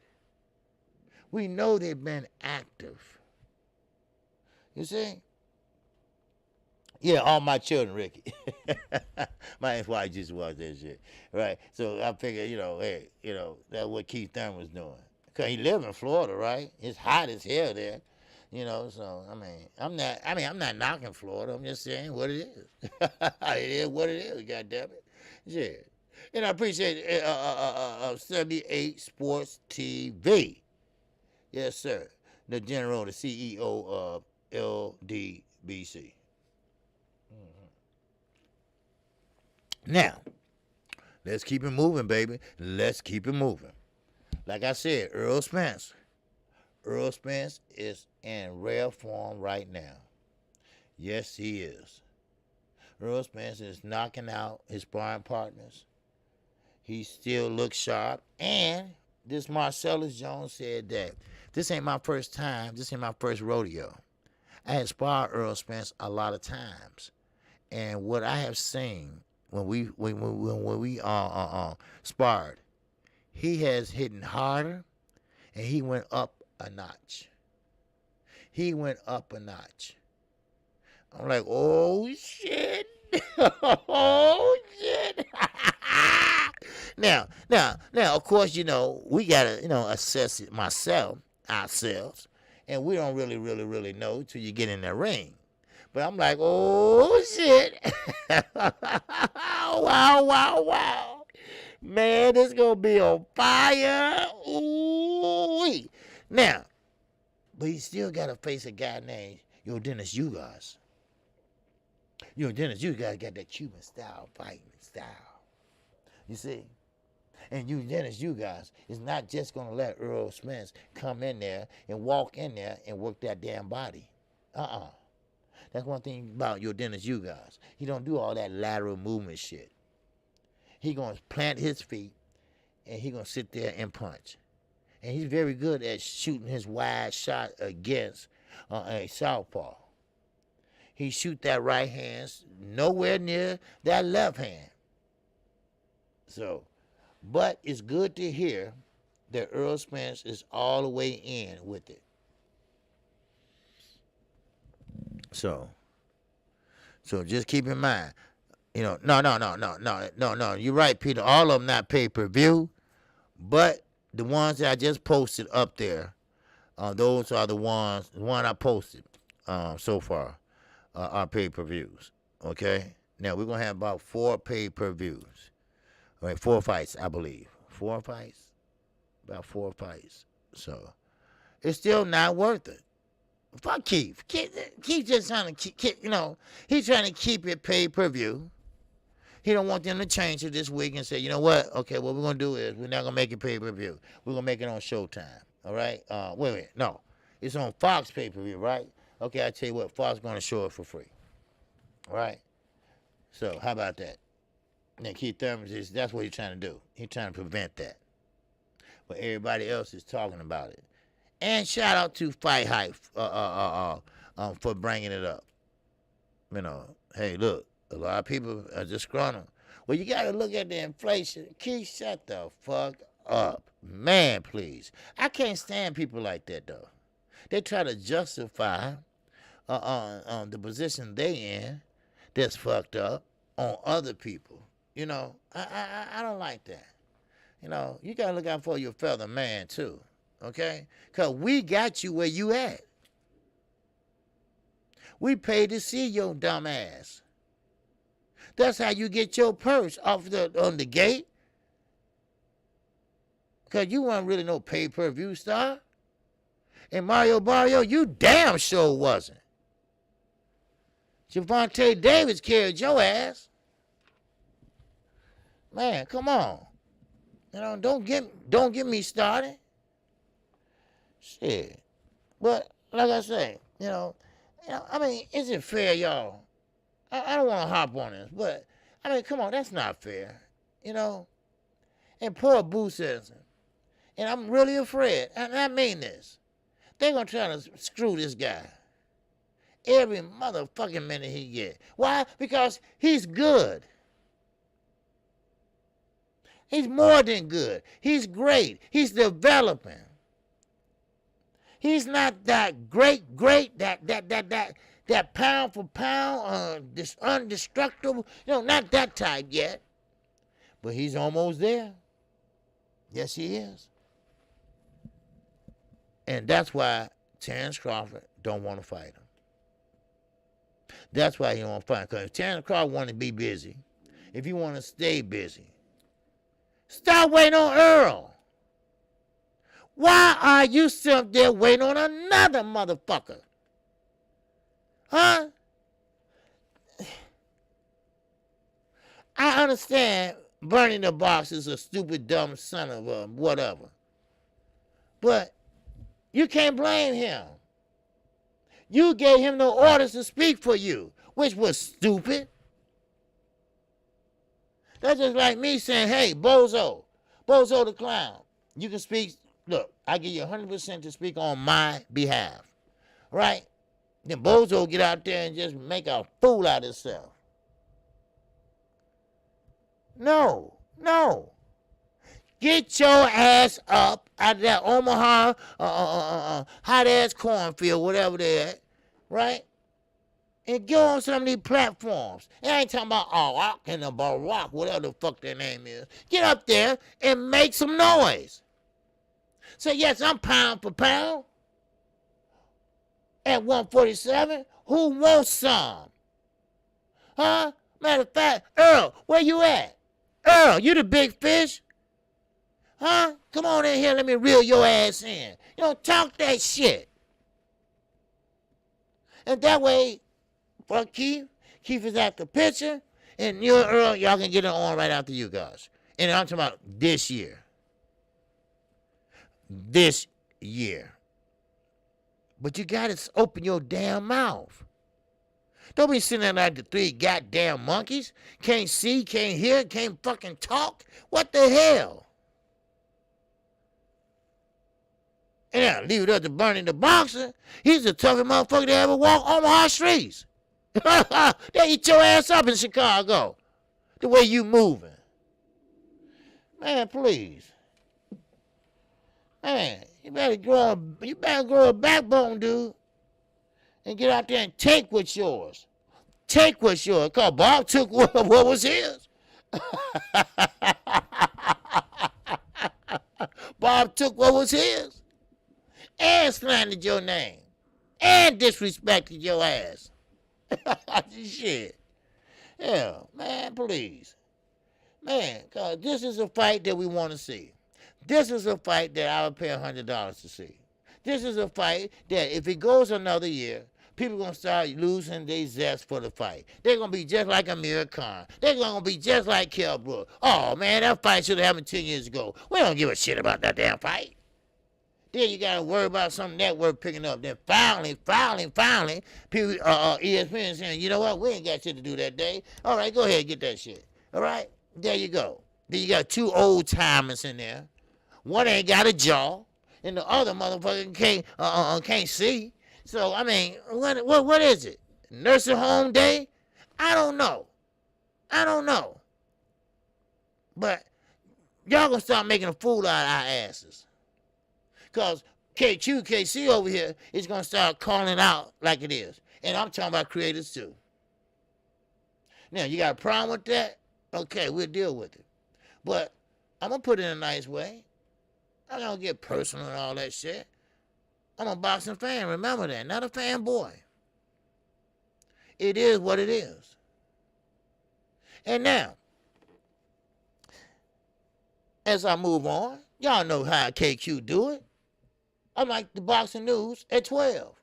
We know they've been active. You see? Yeah, All My Children, Ricky. My ex-wife just watched that shit. Right? So I figured, hey, that's what Keith Thurman was doing. Because he lives in Florida, right? It's hot as hell there. So I'm not knocking Florida. I'm just saying what it is. It is what it is, goddammit. Yeah. And I appreciate 78 Sports TV. Yes, sir. The general, the CEO of LDBC. Now, let's keep it moving, baby. Let's keep it moving. Like I said, Earl Spence is in rare form right now. Yes, he is. Earl Spence is knocking out his sparring partners. He still looks sharp. And this Marcellus Jones said that this ain't my first time. This ain't my first rodeo. I had sparred Earl Spence a lot of times. And what I have seen when we sparred, he has hit harder, and he went up a notch. I'm like, oh shit, oh shit. Now, of course, we gotta, assess it ourselves, and we don't really know till you get in the ring. But I'm like, oh shit, wow. Man, this gonna be on fire. Ooh. Now, but he still gotta face a guy named Dennis Ugas. Dennis Ugas got that Cuban style fighting style. You see? And Dennis Ugas is not just gonna let Earl Spence come in there and walk in there and work that damn body. That's one thing about your Dennis Ugas. He don't do all that lateral movement shit. He gonna plant his feet and he gonna sit there and punch. And he's very good at shooting his wide shot against a southpaw. He shoot that right hand nowhere near that left hand. So, but it's good to hear that Earl Spence is all the way in with it. So just keep in mind, no. You're right, Peter. All of them not pay-per-view, but the ones that I just posted up there, those are the ones I posted so far are pay-per-views. Okay? Now, we're going to have about 4 pay-per-views. All right, 4 fights, I believe. 4 fights? About 4 fights. So, it's still not worth it. Fuck Keith. Keith just trying to keep, he's trying to keep it pay-per-view. He don't want them to change it this week and say, you know what? Okay, what we're going to do is we're not going to make it pay-per-view. We're going to make it on Showtime. All right? Wait. No. It's on Fox pay-per-view, right? Okay, I tell you what. Fox going to show it for free. All right? So, how about that? Now, Keith Thurman says that's what he's trying to do. He's trying to prevent that. But everybody else is talking about it. And shout out to Fight Hype for bringing it up. Hey, look, a lot of people are disgruntled. Well, you got to look at the inflation. Keith, shut the fuck up. Man, please. I can't stand people like that, though. They try to justify the position they in that's fucked up on other people. I don't like that. You got to look out for your fellow man, too. Okay? Because we got you where you at. We paid to see your dumb ass. That's how you get your purse off on the gate. Because you weren't really no pay-per-view star. And Mario Barrio, you damn sure wasn't. Javante Davis carried your ass. Man, come on. Don't get me started. Shit. But, like I say, is it fair, y'all? I don't want to hop on this, but, come on, that's not fair. And poor Boo says, and I'm really afraid, and I mean this, they're going to try to screw this guy every motherfucking minute he get. Why? Because he's good. He's more than good. He's great. He's developing. He's not that great, that pound for pound, this indestructible, not that type yet. But he's almost there. Yes, he is. And that's why Terrence Crawford don't want to fight him. That's why he don't want to fight him. Because if Terrence Crawford want to be busy, if you want to stay busy, stop waiting on Earl. Why are you sitting there waiting on another motherfucker? Huh? I understand burning the box is a stupid, dumb son of a whatever. But you can't blame him. You gave him no orders to speak for you, which was stupid. That's just like me saying, hey, Bozo the clown, you can speak. Look, I give you 100% to speak on my behalf, right? Then Bozo get out there and just make a fool out of himself. No. Get your ass up out of that Omaha hot-ass cornfield, whatever they're at, right? And go on some of these platforms. And I ain't talking about Rock and the Barack, whatever the fuck their name is. Get up there and make some noise. Say, yes, I'm pound for pound at 147. Who wants some? Huh? Matter of fact, Earl, where you at? Earl, you the big fish? Huh? Come on in here, let me reel your ass in. Talk that shit. And that way, fuck Keith. Keith is at the picture, and you and Earl, y'all can get it on right after you guys. And I'm talking about this year. This year. But you got to open your damn mouth. Don't be sitting there like the three goddamn monkeys. Can't see, can't hear, can't fucking talk. What the hell? And now leave it up to Bernie the boxer. He's the toughest motherfucker that ever walked Omaha streets. They eat your ass up in Chicago. The way you moving. Man, please. Man, you better grow a backbone, dude. And get out there and take what's yours. Take what's yours. Cause Bob took what was his. Bob took what was his. And slandered your name. And disrespected your ass. Shit. Yeah, man, please. Man, cause this is a fight that we want to see. This is a fight that I would pay $100 to see. This is a fight that if it goes another year, people going to start losing their zest for the fight. They're going to be just like Amir Khan. They're going to be just like Kell Brook. Oh, man, that fight should have happened 10 years ago. We don't give a shit about that damn fight. Then you got to worry about some network picking up. Then finally, people, ESPN saying, you know what, we ain't got shit to do that day. All right, go ahead and get that shit. All right, there you go. Then you got two old timers in there. One ain't got a jaw, and the other motherfucker can't see. So I mean, what is it? Nursing home day? I don't know. But y'all gonna start making a fool out of our asses. Cause KQKC over here is gonna start calling out like it is. And I'm talking about creators too. Now, you got a problem with that? Okay, we'll deal with it. But I'm gonna put it in a nice way. I'm gonna get personal and all that shit. I'm a boxing fan, remember that, not a fanboy. It is what it is. And now, as I move on, y'all know how KQ do it. I like the boxing news at 12.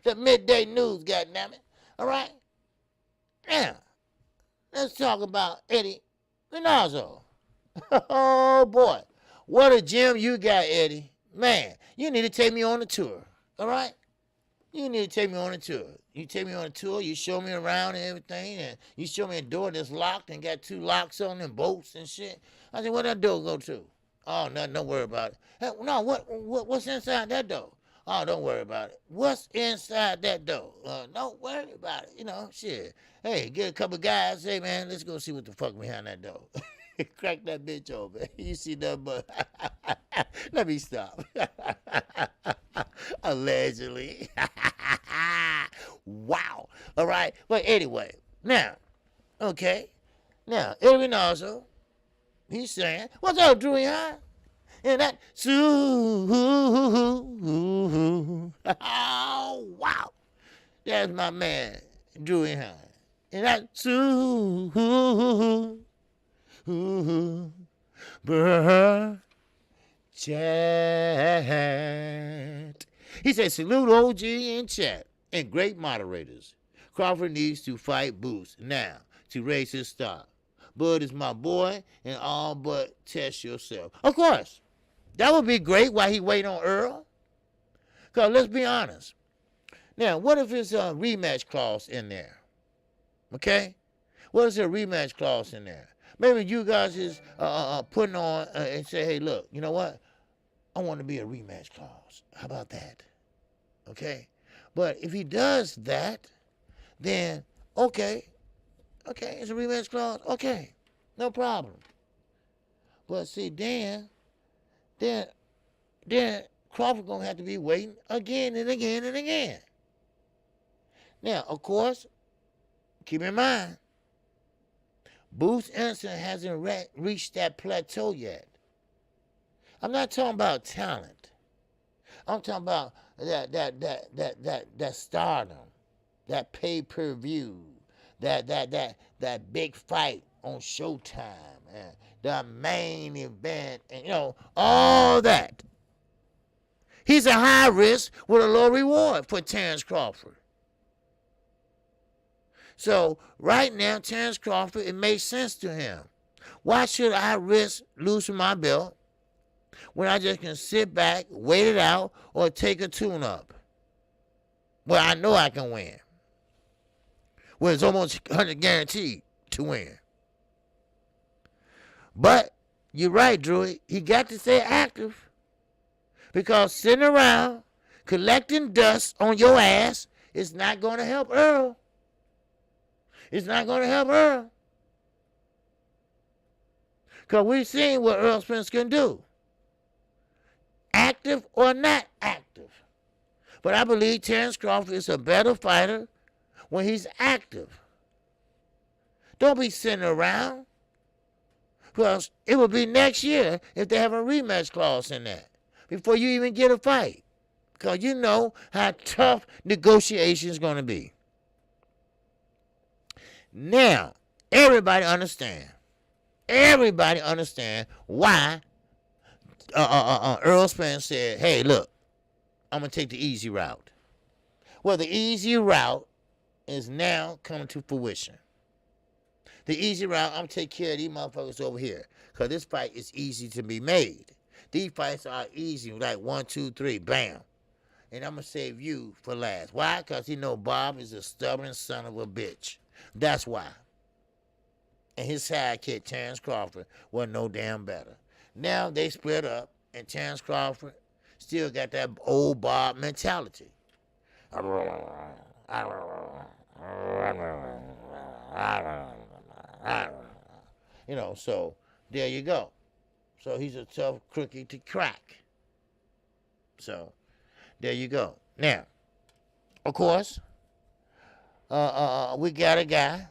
The midday news, goddammit. All right? Now, let's talk about Eddie Rinaldo. Oh, boy. What a gym you got, Eddie. Man, you need to take me on a tour. All right? You need to take me on a tour. You take me on a tour, you show me around and everything, and you show me a door that's locked and got two locks on them, bolts and shit. I said, where that door go to? Oh, nothing, don't worry about it. Hey, no, what's inside that door? Oh, don't worry about it. What's inside that door? Don't worry about it. You know, shit. Hey, get a couple guys. Hey, man, let's go see what the fuck behind that door. Crack that bitch open. You see that, but let me stop. Allegedly. Wow. All right. But anyway, now, okay. Now, Edwin also, he's saying, what's up, Drew? Huh? And that, oh, wow. That's my man, Drew. Huh? And that, chat. He said, salute OG in chat and great moderators. Crawford needs to fight Boots now to raise his stock. Bud is my boy and all but test yourself. Of course. That would be great while he wait on Earl. Because let's be honest. Now, what if there's a rematch clause in there? Okay? What is a rematch clause in there? Maybe you guys is putting on and say, hey, look, you know what? I want to be a rematch clause. How about that? Okay? But if he does that, then, okay, it's a rematch clause. Okay, no problem. But see, then Crawford going to have to be waiting again and again and again. Now, of course, keep in mind, Boots Ensign hasn't reached that plateau yet. I'm not talking about talent. I'm talking about that stardom, that pay-per-view, that big fight on Showtime, and the main event, and all that. He's a high risk with a low reward for Terrence Crawford. So right now, Terrence Crawford, it makes sense to him. Why should I risk losing my belt when I just can sit back, wait it out, or take a tune-up? Well, I know I can win. Well, it's almost 100 guaranteed to win. But you're right, Druid. He got to stay active. Because sitting around collecting dust on your ass is not going to help Earl. It's not going to help Earl. Because we've seen what Earl Spence can do. Active or not active. But I believe Terrence Crawford is a better fighter when he's active. Don't be sitting around. Because it will be next year if they have a rematch clause in that. Before you even get a fight. Because you know how tough negotiation is going to be. Now, everybody understand. Everybody understand why Earl Spence said, hey, look, I'm going to take the easy route. Well, the easy route is now coming to fruition. The easy route, I'm going to take care of these motherfuckers over here. Because this fight is easy to be made. These fights are easy, like 1, 2, 3, bam. And I'm going to save you for last. Why? Because you know Bob is a stubborn son of a bitch. That's why. And his sidekick, Terrence Crawford, was no damn better. Now they split up, and Terrence Crawford still got that old Bob mentality. You know, so there you go. So he's a tough cookie to crack. So there you go. Now, of course, we got a guy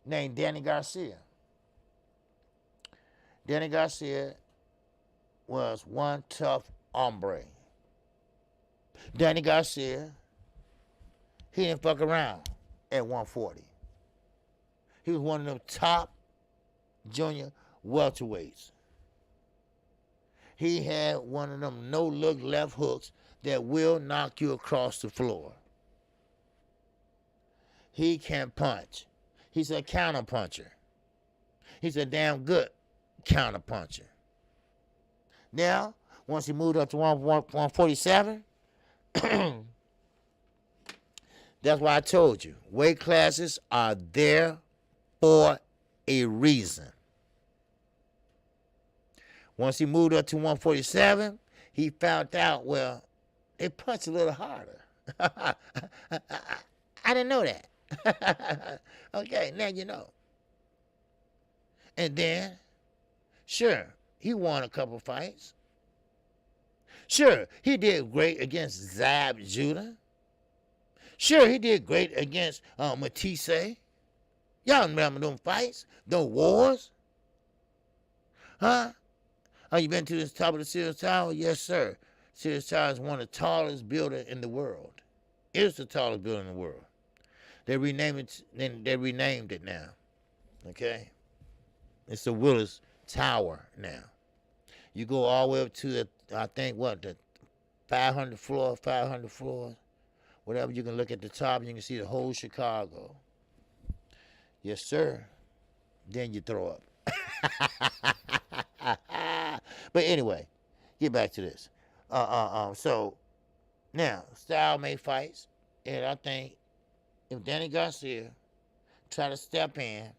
named Danny Garcia. Danny Garcia was one tough hombre. Danny Garcia, he didn't fuck around at 140. He was one of them top junior welterweights. He had one of them no-look left hooks that will knock you across the floor. He can punch. He's a counter puncher. He's a damn good counter puncher. Now, once he moved up to 147, that's why I told you, weight classes are there for a reason. Once he moved up to 147, he found out, well, they punch a little harder. I didn't know that. Okay, now you know. And then, sure, he won a couple fights. Sure, he did great against Zab Judah. Sure, he did great against Matisse. Y'all remember them fights? Those wars? Huh? Oh, you been to the top of the Sears Tower? Yes, sir. Sears Tower is one of the tallest buildings in the world. It's the tallest building in the world. They renamed it now. Okay? It's the Willis Tower now. You go all the way up to the, I think, what, the 500 floors. Whatever, you can look at the top and you can see the whole Chicago. Yes, sir. Then you throw up. But anyway, get back to this. So now style made fights, and I think if Danny Garcia try to step in,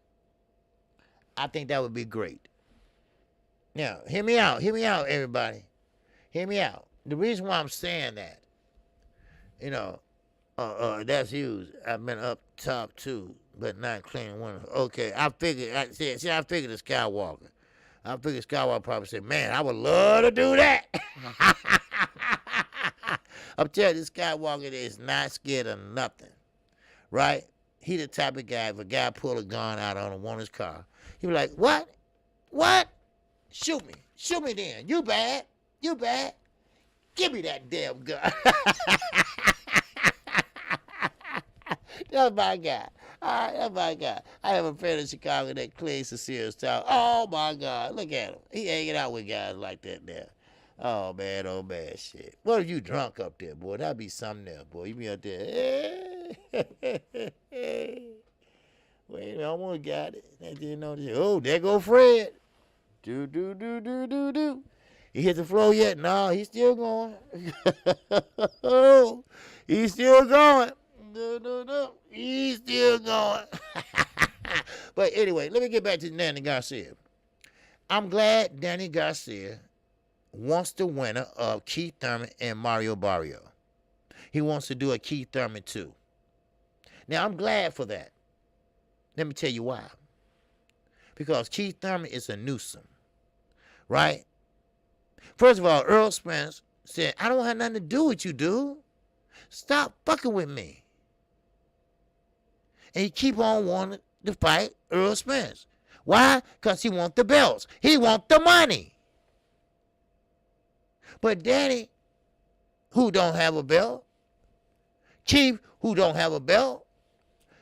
I think that would be great. Now, hear me out, everybody. Hear me out. The reason why I'm saying that, you know, that's huge. I've been up top too, but not clean one. Okay, I figured the Skywalker. I figured Skywalker probably said, man, I would love to do that. I'm telling you, this Skywalker is not scared of nothing, right? He the type of guy, if a guy pull a gun out on him, on his car, he be like, what? What? Shoot me then. You bad. Give me that damn gun. That's my guy. All right, that's my guy. I have a friend in Chicago that cleans the Sears Tower. Oh, my God. Look at him. He hanging out with guys like that there. Oh, man, shit. What if you drunk up there, boy? That'd be something else, boy. You be up there. Wait, I almost got it. Oh, there go Fred. Do. He hit the floor yet? No, he's still going. Oh, he's still going. No. He's still going. But anyway, let me get back to Danny Garcia. I'm glad Danny Garcia wants the winner of Keith Thurman and Mario Barrio. He wants to do a Keith Thurman too. Now, I'm glad for that. Let me tell you why. Because Keith Thurman is a nuisance, right? First of all, Earl Spence said, I don't have nothing to do with you, dude. Stop fucking with me. And he keep on wanting to fight Earl Spence. Why? Because he want the belts. He want the money. But Danny, who don't have a belt, Keith, who don't have a belt,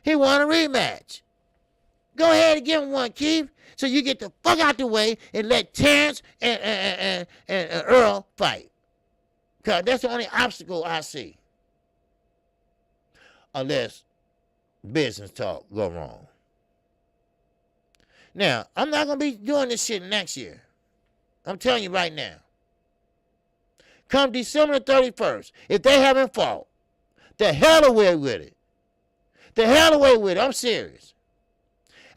he want a rematch. Go ahead and give him one, Keith, so you get the fuck out the way and let Terrence and Earl fight. Because that's the only obstacle I see. Unless business talk go wrong. Now, I'm not going to be doing this shit next year. I'm telling you right now. Come December 31st, if they haven't fought, the hell away with it. The hell away with it. I'm serious.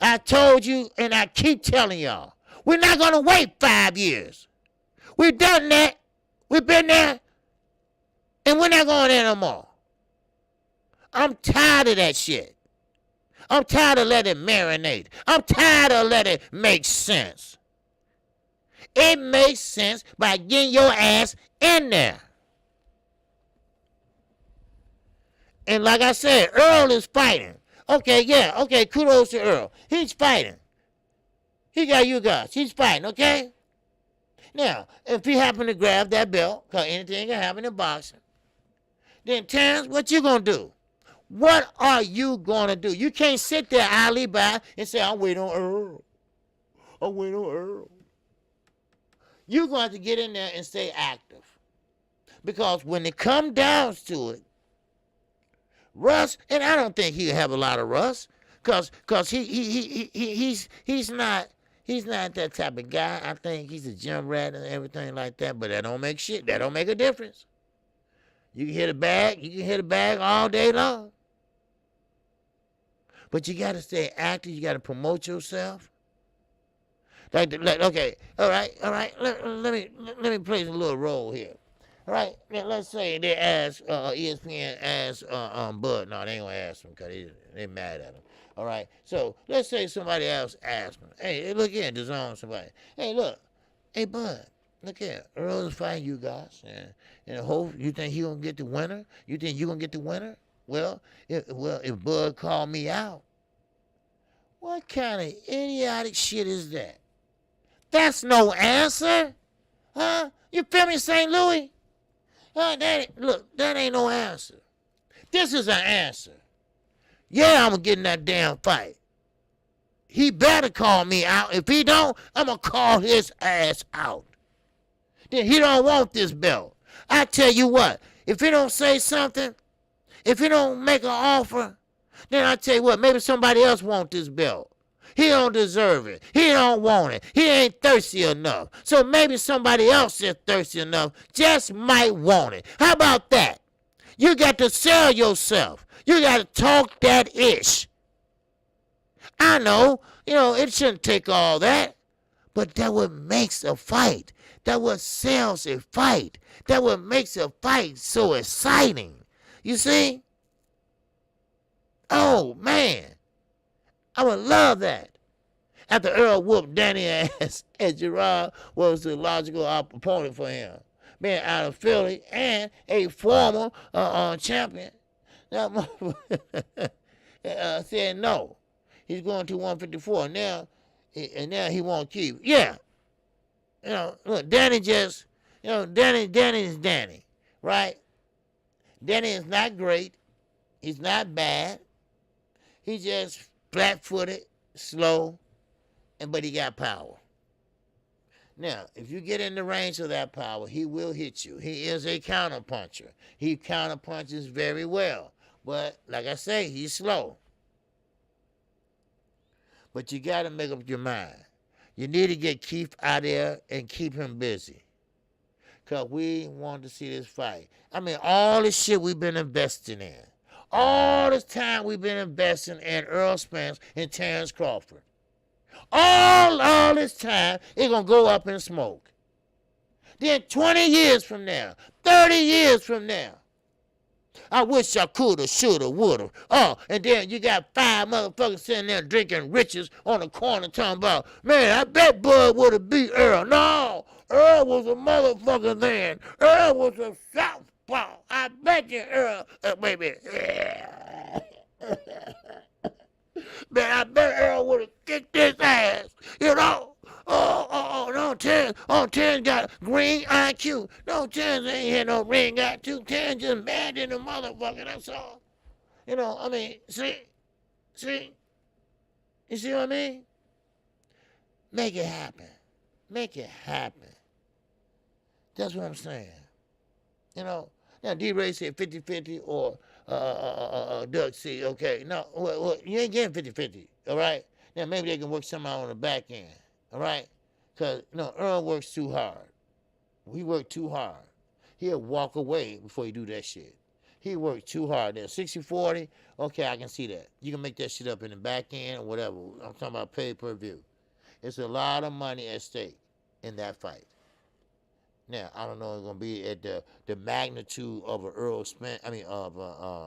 I told you, and I keep telling y'all, we're not going to wait 5 years. We've done that. We've been there. And we're not going there no more. I'm tired of that shit. I'm tired of letting it marinate. I'm tired of letting it make sense. It makes sense by getting your ass in there. And like I said, Earl is fighting. Okay, yeah, okay, kudos to Earl. He's fighting. He got Ugas. He's fighting, okay? Now, if he happen to grab that belt, because anything can happen in boxing, then Terrence, what you going to do? What are you going to do? You can't sit there idly by and say, I'm waiting on Earl. I'm waiting on Earl. You're going to have to get in there and stay active. Because when it comes down to it, Russ, and I don't think he'll have a lot of Russ, because he's not that type of guy. I think he's a gym rat and everything like that, but that don't make shit. That don't make a difference. You can hit a bag all day long. But you got to stay active. You got to promote yourself. Like, okay, all right. Let me play a little role here. All right, now let's say they ask ESPN ask Bud. No, they ain't gonna ask him because they mad at him. All right, so let's say somebody else asks him. Hey, look here, DAZN somebody. Hey, look, hey Bud, look here. Earl's fighting you guys, and hope you think he gonna get the winner. You think you gonna get the winner? Well, if Bud called me out, what kind of idiotic shit is that? That's no answer, huh? You feel me, St. Louis? That ain't no answer. This is an answer. Yeah, I'm going to get in that damn fight. He better call me out. If he don't, I'm going to call his ass out. Then he don't want this belt. I tell you what, if he don't say something, if he don't make an offer, then I tell you what, maybe somebody else want this belt. He don't deserve it. He don't want it. He ain't thirsty enough. So maybe somebody else is thirsty enough just might want it. How about that? You got to sell yourself. You got to talk that ish. I know, it shouldn't take all that. But that what makes a fight. That what sells a fight. That what makes a fight so exciting. You see? Oh, man. I would love that. After Earl whooped Danny ass, and Gerard was the logical opponent for him, being out of Philly and a former champion. That motherfucker said no. He's going to 154 now, and now he won't keep. Yeah, look, Danny just, Danny is Danny, right? Danny is not great. He's not bad. He's just flat-footed, slow, but he got power. Now, if you get in the range of that power, he will hit you. He is a counterpuncher. He counterpunches very well. But, like I say, he's slow. But you got to make up your mind. You need to get Keith out there and keep him busy. Because we want to see this fight. I mean, all the shit we've been investing in. All this time we've been investing in Earl Spence and Terrence Crawford. All this time, it's going to go up in smoke. Then 20 years from now, 30 years from now, I wish I coulda, shoulda, woulda. Oh, and then you got 5 motherfuckers sitting there drinking riches on the corner talking about, man, I bet Bud would have beat Earl. No, Earl was a motherfucker then. Earl was a southpaw. I bet you Earl, wait a minute. Man, I bet Earl would have kicked his ass, you know. No, Terrence got green IQ. No, Terrence ain't had no green IQ. Terrence just mad in the motherfucker, that's all. You know, I mean, see? You see what I mean? Make it happen. Make it happen. That's what I'm saying. You know, now D-Ray said 50-50 or Doug C, okay. No, well, you ain't getting 50-50, all right? Now, maybe they can work something out on the back end, all right? Because, you know, Earl works too hard. He worked too hard. He'll walk away before he do that shit. He worked too hard. Then 60-40, okay, I can see that. You can make that shit up in the back end or whatever. I'm talking about pay-per-view. It's a lot of money at stake in that fight. Now, I don't know if it's gonna be at the magnitude of a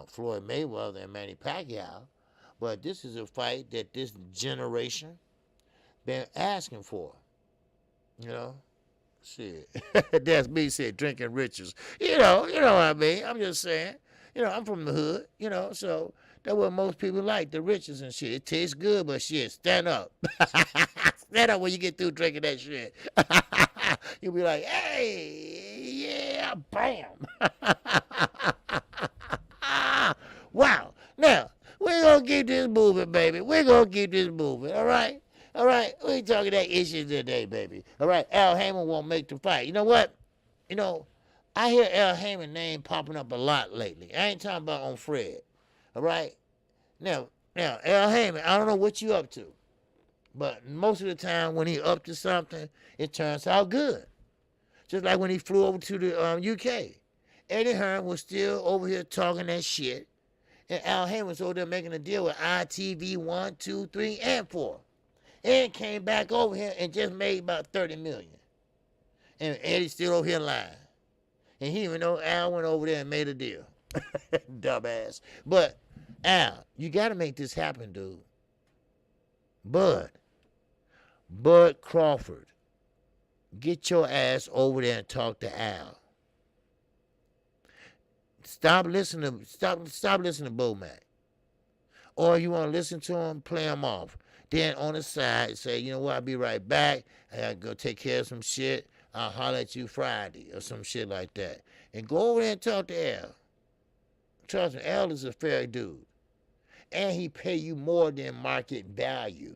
Floyd Mayweather and Manny Pacquiao, but this is a fight that this generation been asking for. You know, shit. That's me said drinking riches. You know what I mean. I'm just saying. You know, I'm from the hood. You know, so that's what most people like, the riches and shit. It tastes good, but shit, stand up. Stand up when you get through drinking that shit. You'll be like, hey, yeah, bam. Wow. Now, we're going to keep this moving, baby. We're going to keep this moving, all right? All right, we ain't talking that issues today, baby. All right, Al Heyman won't make the fight. You know what? You know, I hear Al Heyman name popping up a lot lately. I ain't talking about on Fred. All right? Now, Al Heyman, I don't know what you up to. But most of the time when he up to something, it turns out good. Just like when he flew over to the UK. Eddie Hearn was still over here talking that shit. And Al Heyman was over there making a deal with ITV 1, 2, 3, and 4. And came back over here and just made about $30 million. And Eddie's still over here lying. And he even know Al went over there and made a deal. Dumbass. But, Al, you got to make this happen, dude. Bud Crawford, get your ass over there and talk to Al. Stop listening to Bo Mac. Or you want to listen to him, play him off. Then on the side, say, you know what, I'll be right back. I got to go take care of some shit. I'll holler at you Friday or some shit like that. And go over there and talk to Al. Trust me, Al is a fair dude. And he pay you more than market value.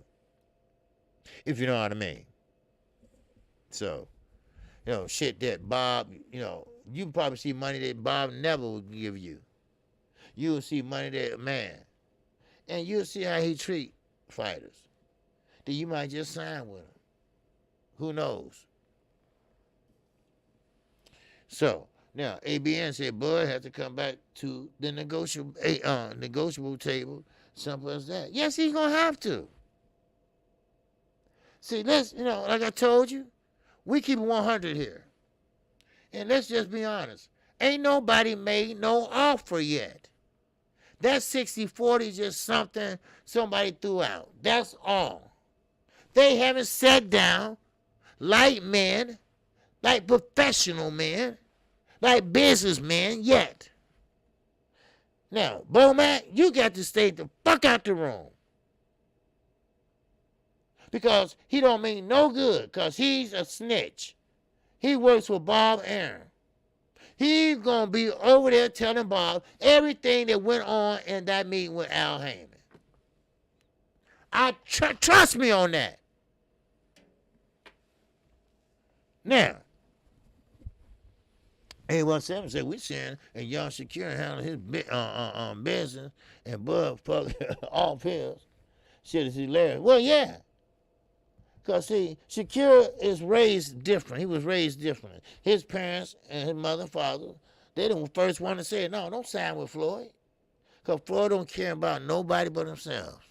If you know what I mean. So, you know, shit that Bob, you know, you probably see money that Bob never would give you. You'll see money that, man. And you'll see how he treat fighters. Then you might just sign with him. Who knows? So, now, ABN said Bud has to come back to the negotiable table. Simple as that. Yes, he's going to have to. See, let's, you know, like I told you, we keep 100 here. And let's just be honest. Ain't nobody made no offer yet. That 60-40 is just something somebody threw out. That's all. They haven't sat down like men, like professional men, like businessmen yet. Now, Bo Mac, you got to stay the fuck out the room. Because he don't mean no good, because he's a snitch. He works for Bob Aaron. He's going to be over there telling Bob everything that went on in that meeting with Al Heyman. Trust me on that. Now, 817 said we seeing and Young Shakir handle his business and Bud fuck off his. Shit is hilarious. Well, yeah. Because, see, Shakir is raised different. He was raised different. His parents and his mother and father, they the first one to say, no, don't sign with Floyd. Because Floyd don't care about nobody but himself.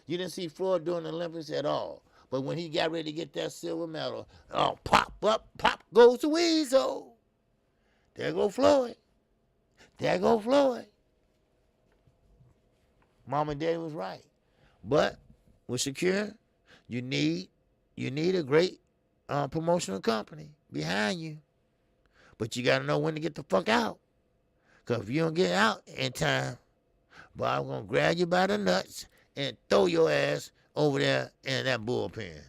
You didn't see Floyd during the Olympics at all. But when he got ready to get that silver medal, oh, pop up, pop goes the weasel. There go Floyd. There go Floyd. Mom and Daddy was right. But with Shakira, you need a great promotional company behind you. But you got to know when to get the fuck out. Because if you don't get out in time, boy, I'm going to grab you by the nuts and throw your ass over there in that bullpen.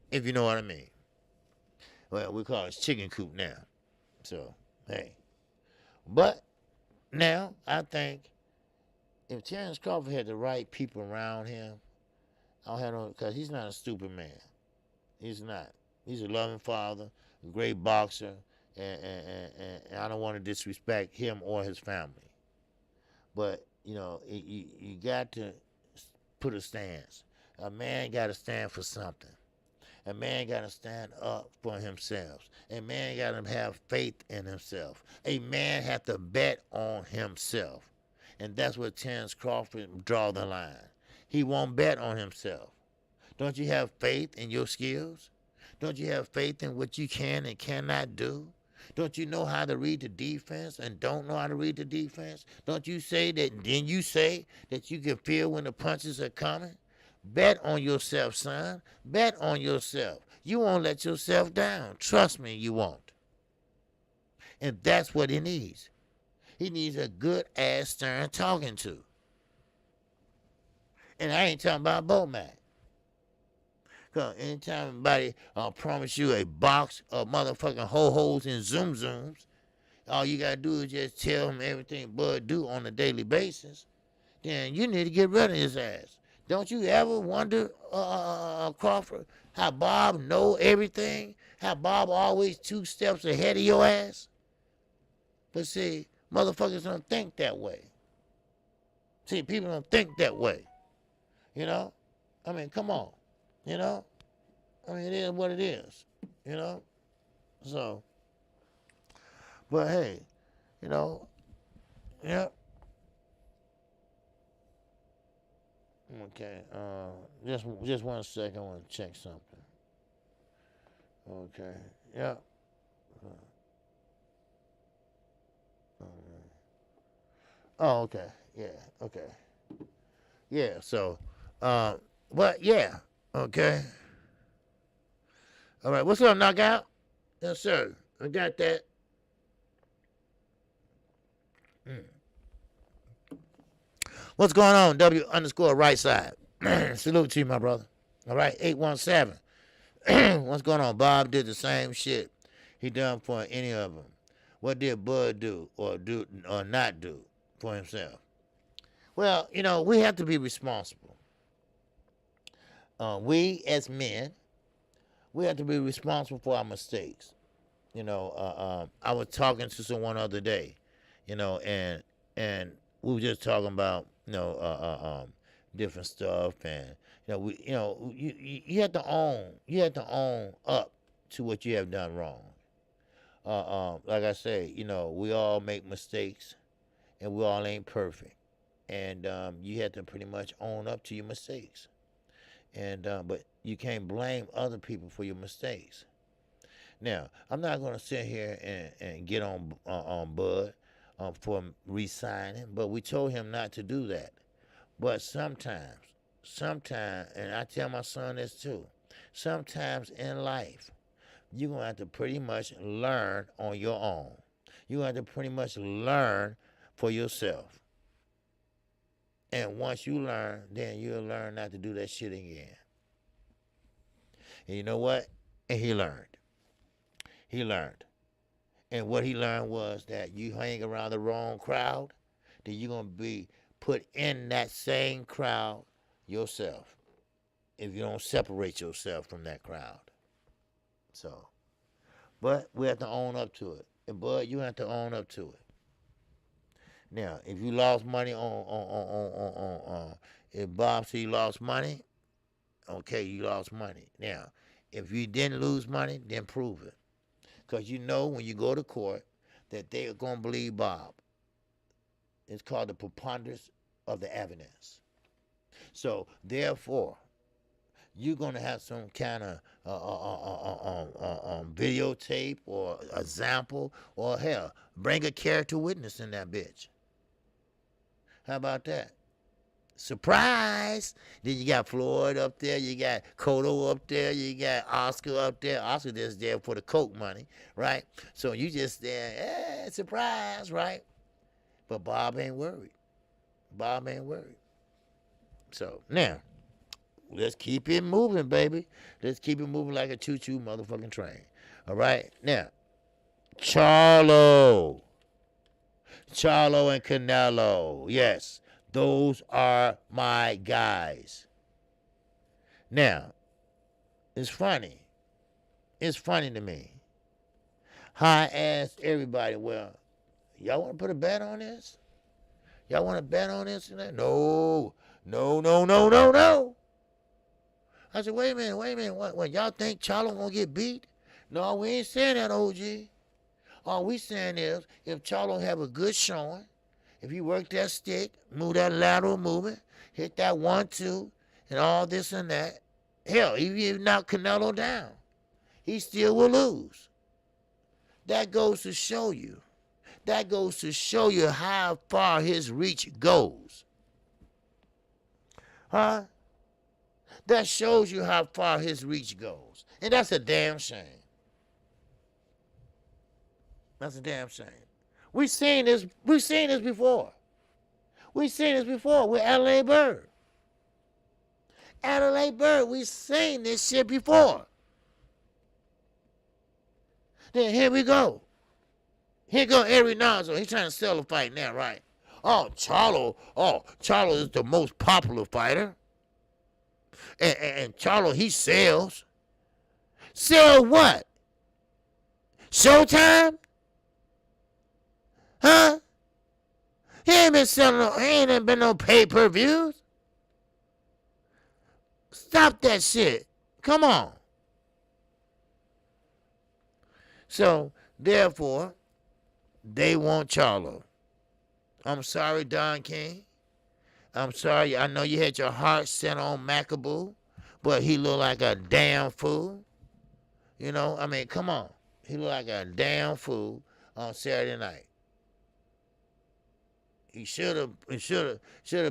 If you know what I mean. Well, we call it chicken coop now. So, hey. But now, I think if Terrence Crawford had the right people around him, I don't have no, because he's not a stupid man. He's not. He's a loving father, a great boxer, and I don't want to disrespect him or his family. But, you know, you got to put a stance. A man got to stand for something. A man got to stand up for himself. A man got to have faith in himself. A man has to bet on himself. And that's where Terrence Crawford draw the line. He won't bet on himself. Don't you have faith in your skills? Don't you have faith in what you can and cannot do? Don't you know how to read the defense and don't know how to read the defense? Don't you say that, then you say that you can feel when the punches are coming? Bet on yourself, son. Bet on yourself. You won't let yourself down. Trust me, you won't. And that's what he needs. He needs a good ass stern talking to. And I ain't talking about Bomac. Because anytime anybody promise you a box of motherfucking ho-hos and zoom-zooms, all you got to do is just tell him everything Bud do on a daily basis, then you need to get rid of his ass. Don't you ever wonder, Crawford, how Bob know everything? How Bob always 2 steps ahead of your ass? But see, motherfuckers don't think that way. See, people don't think that way. You know? I mean, come on. You know? I mean, it is what it is. You know? So, but hey, you know, yeah. Okay, just 1 second, I want to check something. Okay, yeah. Oh, okay, yeah, okay. Yeah, so, but yeah, okay. All right, what's up, Knockout? Yes, sir, I got that. What's going on, W_right side? Salute to you, my brother. All right, 817. What's going on? Bob did the same shit he done for any of them. What did Bud do or not do for himself? Well, you know, we have to be responsible. We as men, we have to be responsible for our mistakes. You know, I was talking to someone the other day, you know, and we were just talking about, you know, different stuff, and you have to own up to what you have done wrong. Like I say, you know, we all make mistakes, and we all ain't perfect, and you have to pretty much own up to your mistakes, and but you can't blame other people for your mistakes. Now, I'm not going to sit here and get on Bud for resigning, but we told him not to do that. But sometimes, and I tell my son this too, sometimes in life, you're going to have to pretty much learn on your own. You're going to have to pretty much learn for yourself. And once you learn, then you'll learn not to do that shit again. And you know what? And he learned. He learned. And what he learned was that you hang around the wrong crowd, then you're going to be put in that same crowd yourself if you don't separate yourself from that crowd. So, but we have to own up to it. And Bud, you have to own up to it. Now, if you lost money if Bob said you lost money, okay, you lost money. Now, if you didn't lose money, then prove it. Because you know when you go to court that they are going to believe Bob. It's called the preponderance of the evidence. So therefore, you're going to have some kind of videotape or example, or hell, bring a character witness in that bitch. How about that? Surprise! Then you got Floyd up there, you got Cotto up there, you got Oscar up there. Oscar just there for the coke money, right? So you just there, surprise, right? But Bob ain't worried. Bob ain't worried. So now, let's keep it moving, baby. Let's keep it moving like a choo-choo motherfucking train. All right? Now, Charlo and Canelo. Yes, those are my guys. Now, it's funny. It's funny to me how I asked everybody, well, y'all want to put a bet on this? Y'all want to bet on this? No. I said, wait a minute. What y'all think Charlo gonna get beat? No, we ain't saying that, OG. All we saying is, if Charlo have a good showing, if he work that stick, move that lateral movement, hit that 1-2, and all this and that, hell, even if knock Canelo down, he still will lose. That goes to show you. That goes to show you how far his reach goes. Huh? That shows you how far his reach goes. And that's a damn shame. That's a damn shame. We've seen this before. We've seen this before with Adelaide Bird. We've seen this shit before. Then here we go. Here go Eric Nonzo. He's trying to sell a fight now, right? Charlo is the most popular fighter. And Charlo, he sells. Sell what? Showtime? Huh? He ain't been no pay-per-views. Stop that shit. Come on. So, therefore, they want Charlo. I'm sorry, Don King. I'm sorry. I know you had your heart set on Macaboo, but he looked like a damn fool. You know, I mean, come on. He looked like a damn fool on Saturday night. He should have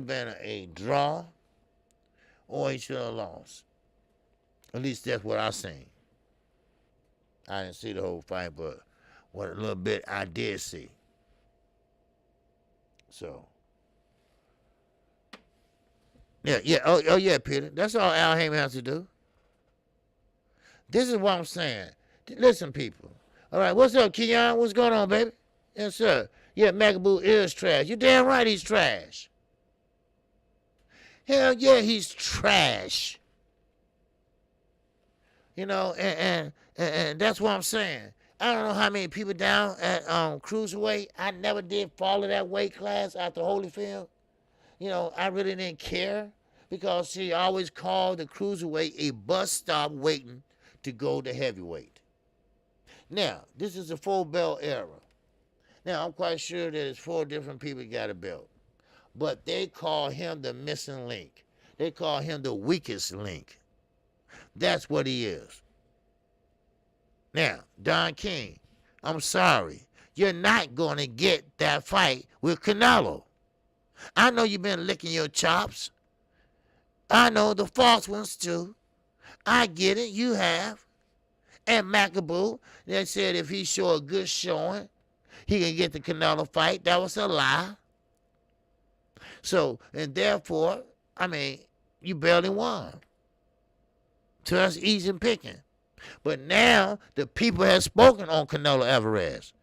been a draw, or he should have lost. At least that's what I seen. I didn't see the whole fight, but what a little bit I did see. So, yeah. Oh yeah, Peter. That's all Al Heyman has to do. This is what I'm saying. Listen, people. All right, what's up, Keon? What's going on, baby? Yes, sir. Yeah, Macaboo is trash. You're damn right he's trash. Hell yeah, he's trash. You know, and that's what I'm saying. I don't know how many people down at Cruiserweight. I never did follow that weight class after Holyfield. You know, I really didn't care because she always called the Cruiserweight a bus stop waiting to go to heavyweight. Now, this is a full belt era. Now, I'm quite sure that it's 4 different people got a belt. But they call him the missing link. They call him the weakest link. That's what he is. Now, Don King, I'm sorry. You're not going to get that fight with Canelo. I know you've been licking your chops. I know the false ones too. I get it. You have. And Macaboo, they said if he show a good showing, he can get the Canelo fight. That was a lie. So, and therefore, I mean, you barely won. So that's easy picking. But now, the people have spoken on Canelo Alvarez.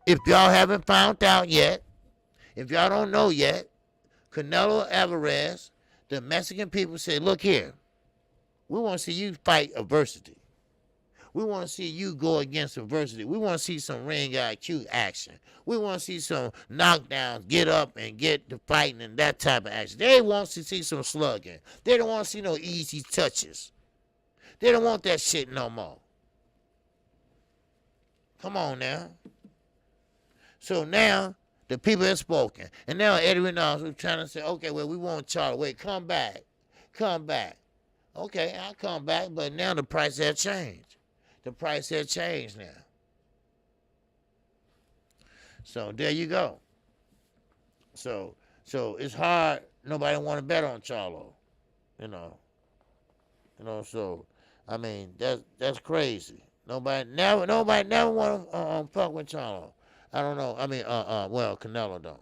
If y'all haven't found out yet, if y'all don't know yet, Canelo Alvarez, the Mexican people say, look here, we want to see you fight adversity. We want to see you go against adversity. We want to see some ring IQ action. We want to see some knockdowns, get up and get to fighting and that type of action. They want to see some slugging. They don't want to see no easy touches. They don't want that shit no more. Come on now. So now The people have spoken. And now Eddie Reynolds was trying to say, okay, well, we want Charlo. Wait, come back. Come back. Okay, I'll come back, but now the price has changed. The price has changed now. So there you go. So it's hard. Nobody want to bet on Charlo. You know, so I mean that's crazy. Nobody never want to fuck with Charlo. I don't know. I mean, well, Canelo don't.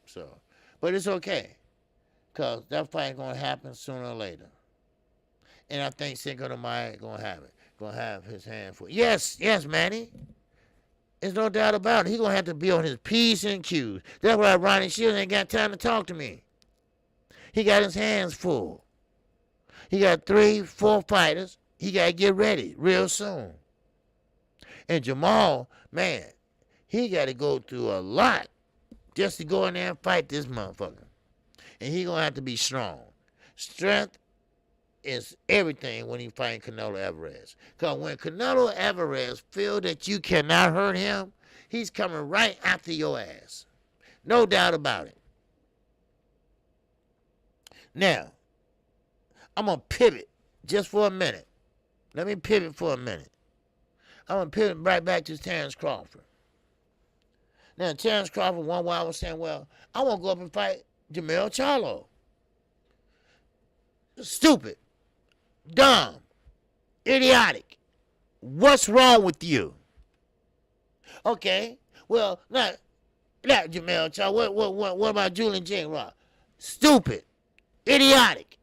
So, but it's okay, cause that fight gonna happen sooner or later. And I think Cinco de Mayo gonna have it. Gonna have his hand full. Yes, Manny. There's no doubt about it. He gonna have to be on his P's and Q's. That's why Ronnie Shields ain't got time to talk to me. He got his hands full. He got 3, 4 fighters. He gotta get ready real soon. And Jamal, man, he gotta go through a lot just to go in there and fight this motherfucker. And he gonna have to be strong. Strength is everything when he fighting Canelo Alvarez. Because when Canelo Alvarez feel that you cannot hurt him, he's coming right after your ass. No doubt about it. Now, I'm going to pivot just for a minute. Let me pivot for a minute. I'm going to pivot right back to Terrence Crawford. Now, Terrence Crawford, one while was saying, well, I want to go up and fight Jermell Charlo. Stupid. Dumb. Idiotic. What's wrong with you? Okay. Well, not Jermell Charlo. What about Julian J-Rock? Stupid. Idiotic.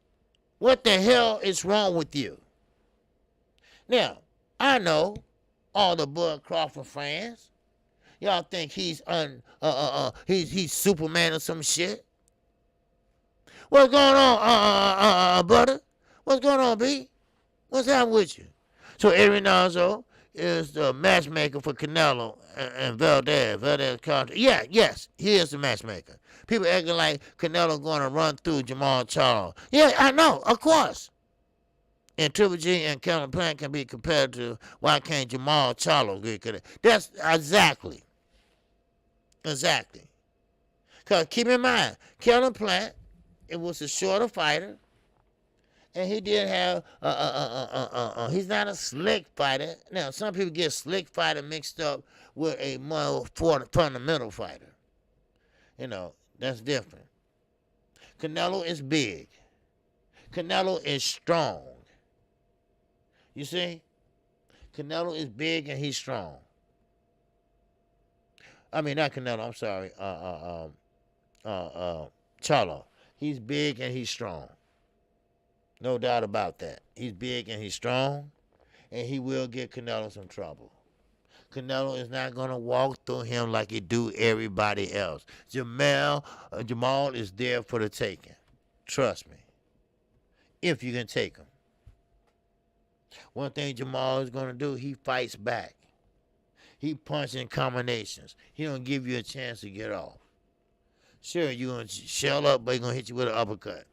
What the hell is wrong with you? Now, I know all the Bud Crawford fans. Y'all think he's he's Superman or some shit. What's going on, brother? What's going on, B? What's happening with you? So Eddie Reynolds is the matchmaker for Canelo and Valdez Carter. Yeah, yes, he is the matchmaker. People acting like Canelo going to run through Jamal Charlo. Yeah, I know, of course. And Triple G and Kevin Plant can be compared to why can't Jamal Charlo get connected? That's exactly. Because keep in mind, Kevin Plant, it was a shorter fighter. And he did have, he's not a slick fighter. Now, some people get slick fighter mixed up with a more fundamental fighter. You know, that's different. Canelo is big. Canelo is strong. You see? Canelo is big and he's strong. I mean, not Canelo, I'm sorry. Charlo. He's big and he's strong. No doubt about that. He's big and he's strong, and he will get Canelo some trouble. Canelo is not going to walk through him like he do everybody else. Jamal is there for the taking. Trust me. If you can take him. One thing Jamal is going to do, he fights back. He punches in combinations. He don't give you a chance to get off. Sure, you're going to shell up, but he's going to hit you with an uppercut.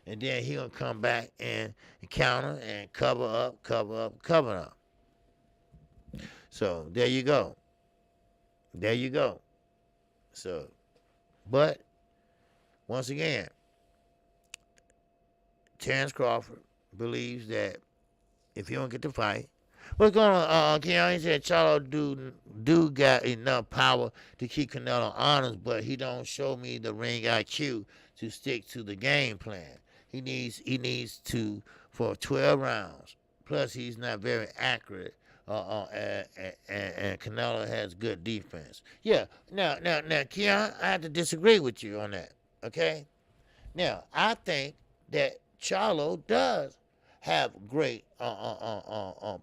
And then he gonna come back and counter and cover up. So there you go. So, but once again, Terrence Crawford believes that if he don't get the fight, what's going on? Keanu said Charlo do got enough power to keep Canelo honest, but he don't show me the ring IQ to stick to the game plan. He needs to for 12 rounds. Plus, he's not very accurate. And Canelo has good defense. Yeah. Now, Keon, I have to disagree with you on that. Okay. Now, I think that Charlo does have great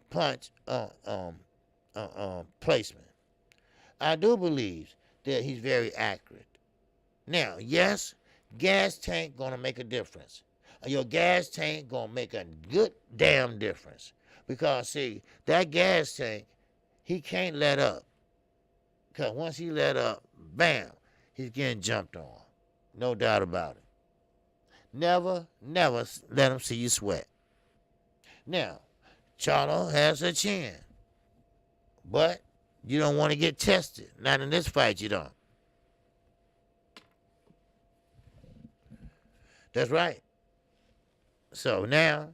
punch placement. I do believe that he's very accurate. Now, yes, gas tank gonna make a difference. Your gas tank gonna make a good damn difference. Because see, that gas tank, he can't let up. Because once he let up, bam, he's getting jumped on. No doubt about it. Never let him see you sweat. Now, Charlo has a chin. But You don't want to get tested. Not in this fight, you don't. That's right. So now,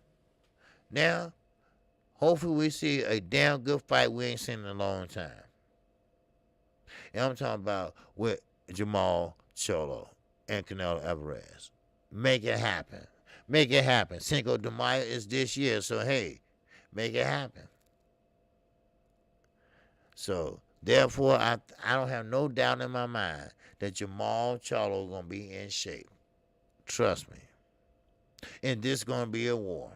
hopefully we see a damn good fight we ain't seen in a long time. And I'm talking about with Jamal Cholo and Canelo Alvarez. Make it happen. Make it happen. Cinco de Mayo is this year, so hey, make it happen. So therefore, I don't have no doubt in my mind that Jamal Cholo is gonna be in shape. Trust me. And this is gonna be a war.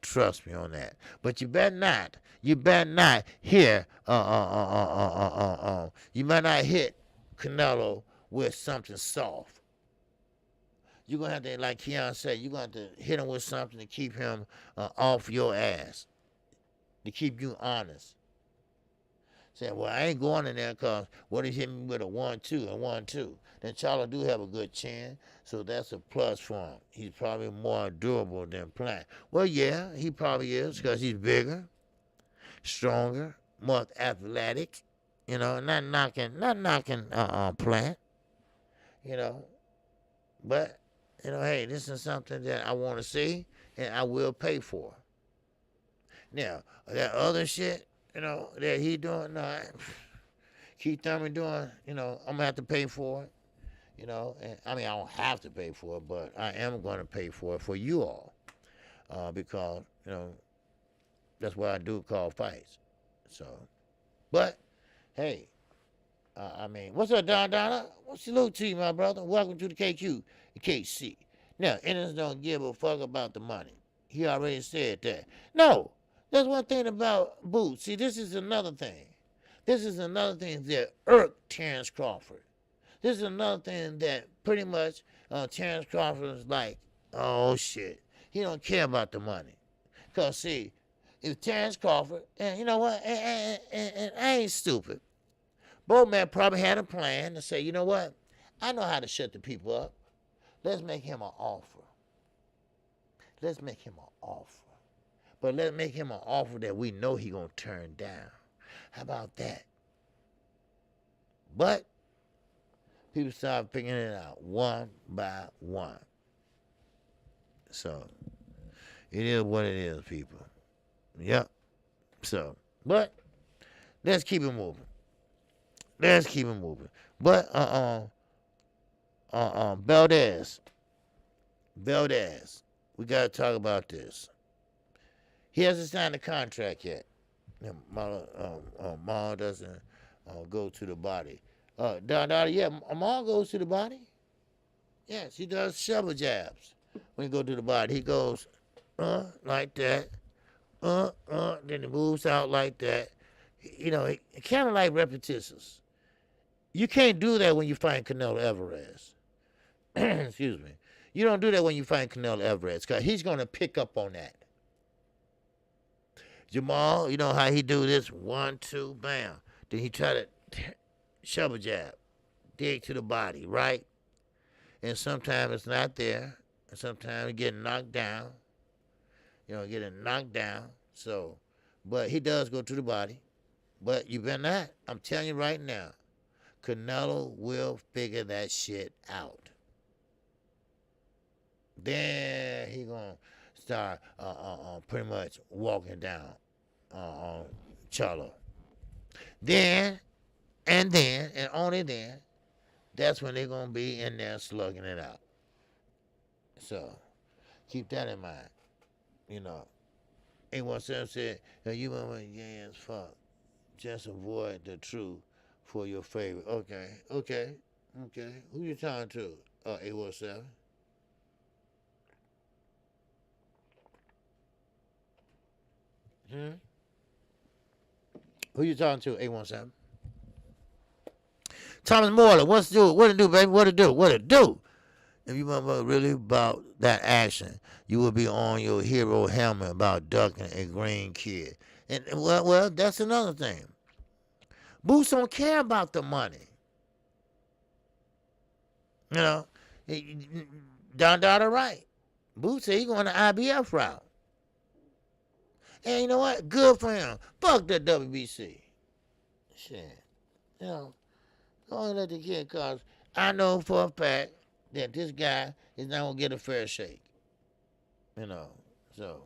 Trust me on that. But you better not. You better not hit. You better not hit Canelo with something soft. You're gonna have to, like Keon said, you're gonna have to hit him with something to keep him off your ass, to keep you honest. Saying, well, I ain't going in there because what if he hit me with a 1-2 and 1-2? Then Charlo do have a good chin, so that's a plus for him. He's probably more durable than Plant. Well, yeah, he probably is because he's bigger, stronger, more athletic. You know, not knocking Plant. You know, but you know, hey, this is something that I want to see and I will pay for. Now that other shit, you know, that he doing, no, Keith Thurman doing, you know, I'm gonna have to pay for it. You know, and I mean, I don't have to pay for it, but I am going to pay for it for you all, because you know that's what I do call fights. So, but hey, I mean, what's up, Don Donna? What's your salute to you, my brother? Welcome to the KQKC. Now, Ennis don't give a fuck about the money. He already said that. No, that's one thing about Boots. See, this is another thing. This is another thing that irked Terrence Crawford. This is another thing that pretty much Terrence Crawford is like, oh shit, he don't care about the money. Because see, if Terrence Crawford, and you know what, and I ain't stupid. Bowman probably had a plan to say, you know what, I know how to shut the people up. Let's make him an offer. Let's make him an offer. But let's make him an offer that we know he gonna turn down. How about that? But people start figuring it out one by one. So, it is what it is, people. Yep. So, but, let's keep it moving. Let's keep it moving. But, Valdez, we got to talk about this. He hasn't signed the contract yet. Ma doesn't go to the body. Yeah, Amal goes to the body. Yes, he does shovel jabs when he goes to the body. He goes, like that, then he moves out like that. You know, kind of like repetitious. You can't do that when you fight Canelo Alvarez. Excuse me. You don't do that when you fight Canelo Alvarez because he's going to pick up on that. Jamal, you know how he do this? 1, 2, bam. Then he try to shovel jab, dig to the body, right? And sometimes it's not there. And sometimes he getting knocked down. You know, getting knocked down. So, but he does go to the body. But you better not. I'm telling you right now, Canelo will figure that shit out. Then he gonna start pretty much walking down on Charlo. Then, and only then, that's when they're going to be in there slugging it out. So, keep that in mind. You know, 817 said, you remember gay as fuck. Just avoid the truth for your favorite. Okay. Who you talking to? 817. Who you talking to? 817. Thomas Morley, what it do, baby? What it do? If you remember really about that action, you will be on your hero helmet about ducking a green kid. And well, that's another thing. Boots don't care about the money. You know, Don Dada right. Boots said he going the IBF route. And you know what? Good for him. Fuck the WBC. Shit. You know, go and let the kid, cause I know for a fact that this guy is not gonna get a fair shake. You know, so.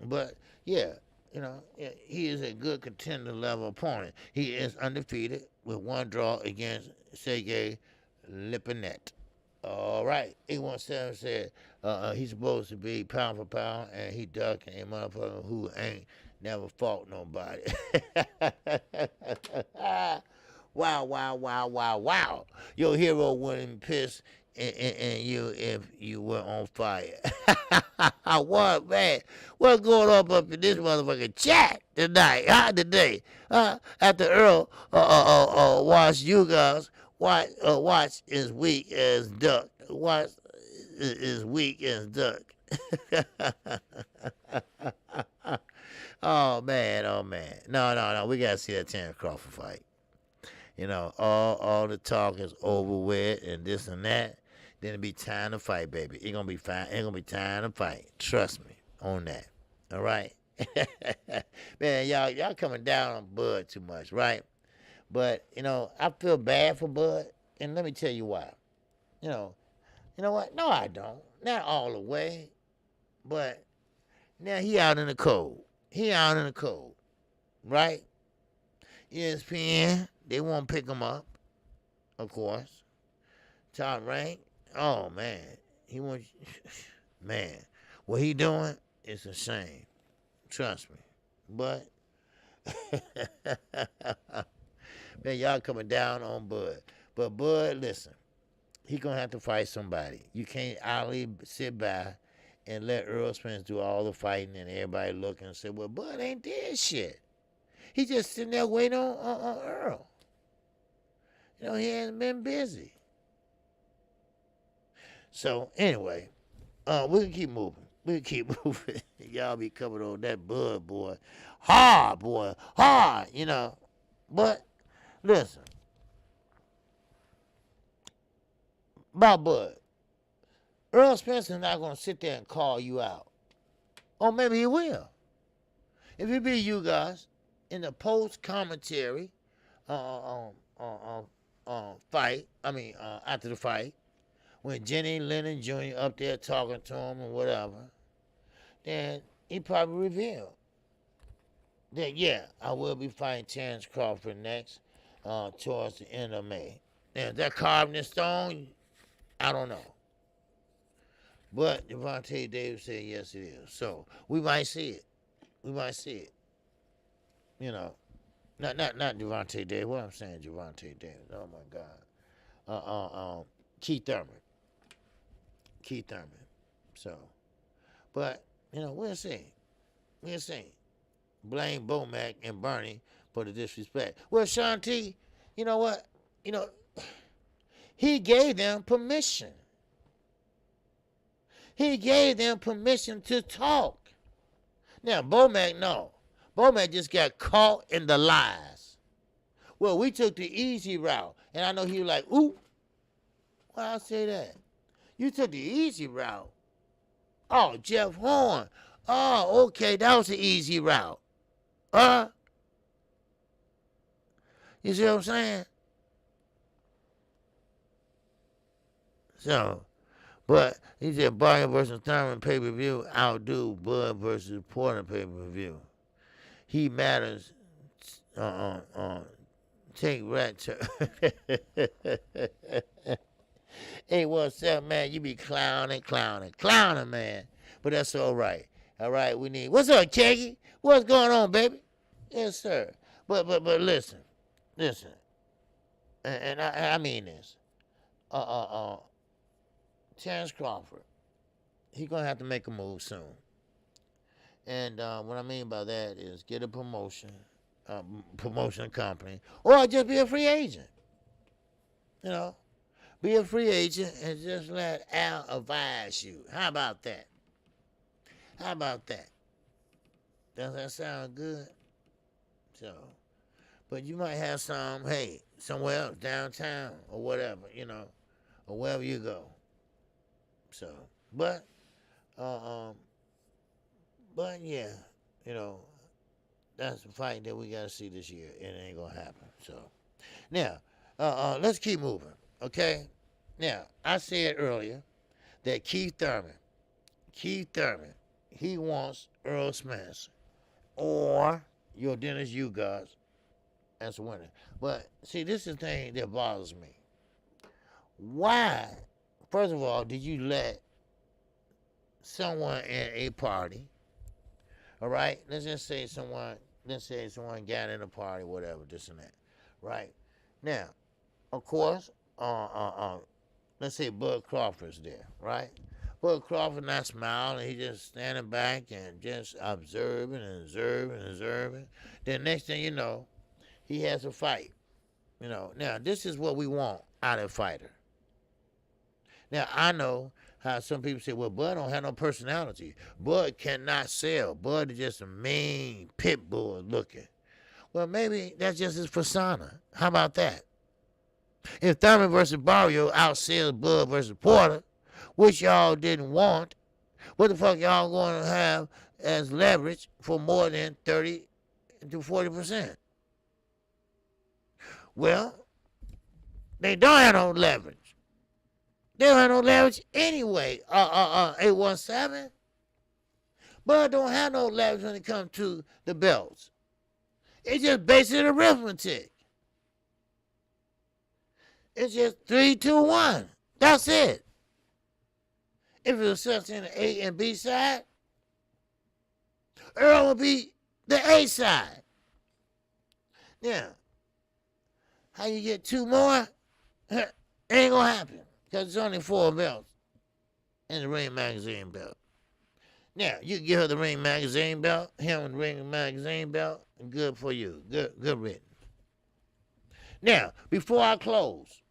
But yeah, yeah, he is a good contender level opponent. He is undefeated with one draw against Sergey Lipinet. All right, 817 said he's supposed to be pound for pound, and he ducking a motherfucker who ain't never fought nobody. Wow, wow, wow, wow, wow. Your hero wouldn't piss in you if you were on fire. What, man? What's going on up in this motherfucking chat tonight? Today? After Earl watched Ugas, watch is weak as duck. Watch is weak as duck. Oh, man, oh, man. No. We got to see that Terrence Crawford fight. All the talk is over with and this and that. Then it'll be time to fight, baby. It's gonna be fine. It's gonna be time to fight. Trust me on that. All right. Man, y'all coming down on Bud too much, right? But I feel bad for Bud, and let me tell you why. You know what? No, I don't. Not all the way, but now he out in the cold. He out in the cold, right? ESPN, they won't pick him up, of course. Top rank, oh man, he wants, man, what he doing is a shame. Trust me, but man, y'all coming down on Bud. But Bud, listen, he gonna have to fight somebody. You can't only sit by and let Earl Spence do all the fighting and everybody looking and say, well, Bud ain't did shit. He just sitting there waiting on Earl. He hasn't been busy. So, anyway, we can keep moving. We can keep moving. Y'all be coming on that Bud, boy. Hard, boy. Hard, But, listen. About Bud. Earl Spencer's not going to sit there and call you out. Or maybe he will. If it be you guys, in the post-commentary fight, after the fight, when Jenny Lennon Jr. up there talking to him and whatever, then he probably revealed that, yeah, I will be fighting Terrence Crawford next towards the end of May. Now, is that carved in stone? I don't know. But Devontae Davis said, yes, it is. So, we might see it. We might see it. Not Devontae Davis. What I'm saying, Devontae Davis. Oh, my God. Keith Thurman. Keith Thurman. So, but, we'll see. We'll see. Blame Bomac and Bernie for the disrespect. Well, Sean T, you know what? He gave them permission. He gave them permission to talk. Now, Bomac, no. Bomac just got caught in the lies. Well, we took the easy route. And I know he was like, ooh, why I say that? You took the easy route. Oh, Jeff Horn. Oh, okay, that was the easy route. You see what I'm saying? So, but he said Bargain versus Thurman pay-per-view outdo Bud versus Porter pay-per-view. He matters. Take rat. 817, man, you be clowning, man. But that's all right. All right, we need. What's up, Keggy? What's going on, baby? Yes, sir. But listen, and I mean this. Terrence Crawford, he's gonna have to make a move soon. And what I mean by that is get a promotion company, or just be a free agent. Be a free agent and just let Al advise you. How about that? Does that sound good? So, but you might have somewhere else, downtown or whatever, or wherever you go. So, but yeah, That's the fight that we gotta see this year. It ain't gonna happen. So now, let's keep moving. Okay. Now I said earlier that Keith Thurman, he wants Earl Spence or your Dennis Ugas as a winner. But see, this is the thing that bothers me. Why, first of all, did you let someone in a party, all right? Let's say someone got in a party, whatever, this and that, right? Now, of course, let's say Bud Crawford's there, right? Bud Crawford not smiling, he just standing back and just observing and observing and observing. Then next thing you know, he has a fight. Now this is what we want out of a fighter. Now I know how some people say, well, Bud don't have no personality. Bud cannot sell. Bud is just a mean pit bull looking. Well, maybe that's just his persona. How about that? If Thurman versus Barrio outsells Bud versus Porter, which y'all didn't want, what the fuck y'all going to have as leverage for more than 30 to 40%? Well, they don't have no leverage. They don't have no leverage anyway. 817. Bud don't have no leverage when it comes to the belts. It's just basic arithmetic. It's just 3, 2, 1. That's it. If it was such in the A and B side, Earl would be the A side. Now, how you get 2 more? Ain't gonna happen. Because it's only 4 belts in the Ring Magazine belt. Now, you give her the Ring Magazine belt, him the Ring Magazine belt, and good for you. Good written. Now, before I close,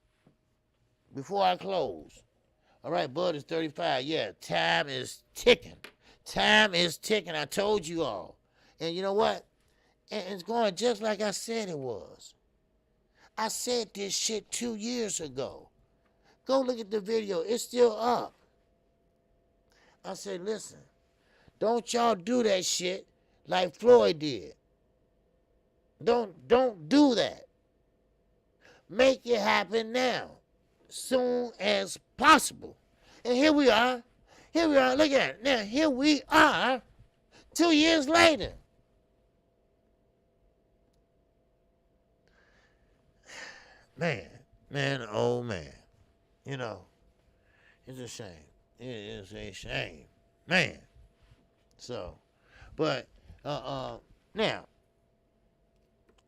all right, Bud is 35. Yeah, time is ticking. Time is ticking. I told you all. And you know what? And it's going just like I said it was. I said this shit 2 years ago. Go look at the video. It's still up. I said, listen, don't y'all do that shit like Floyd did. Don't do that. Make it happen now. Soon as possible. And here we are. Look at it. Now, here we are 2 years later. Man, oh man. It's a shame. It is a shame. Man. So, but, now,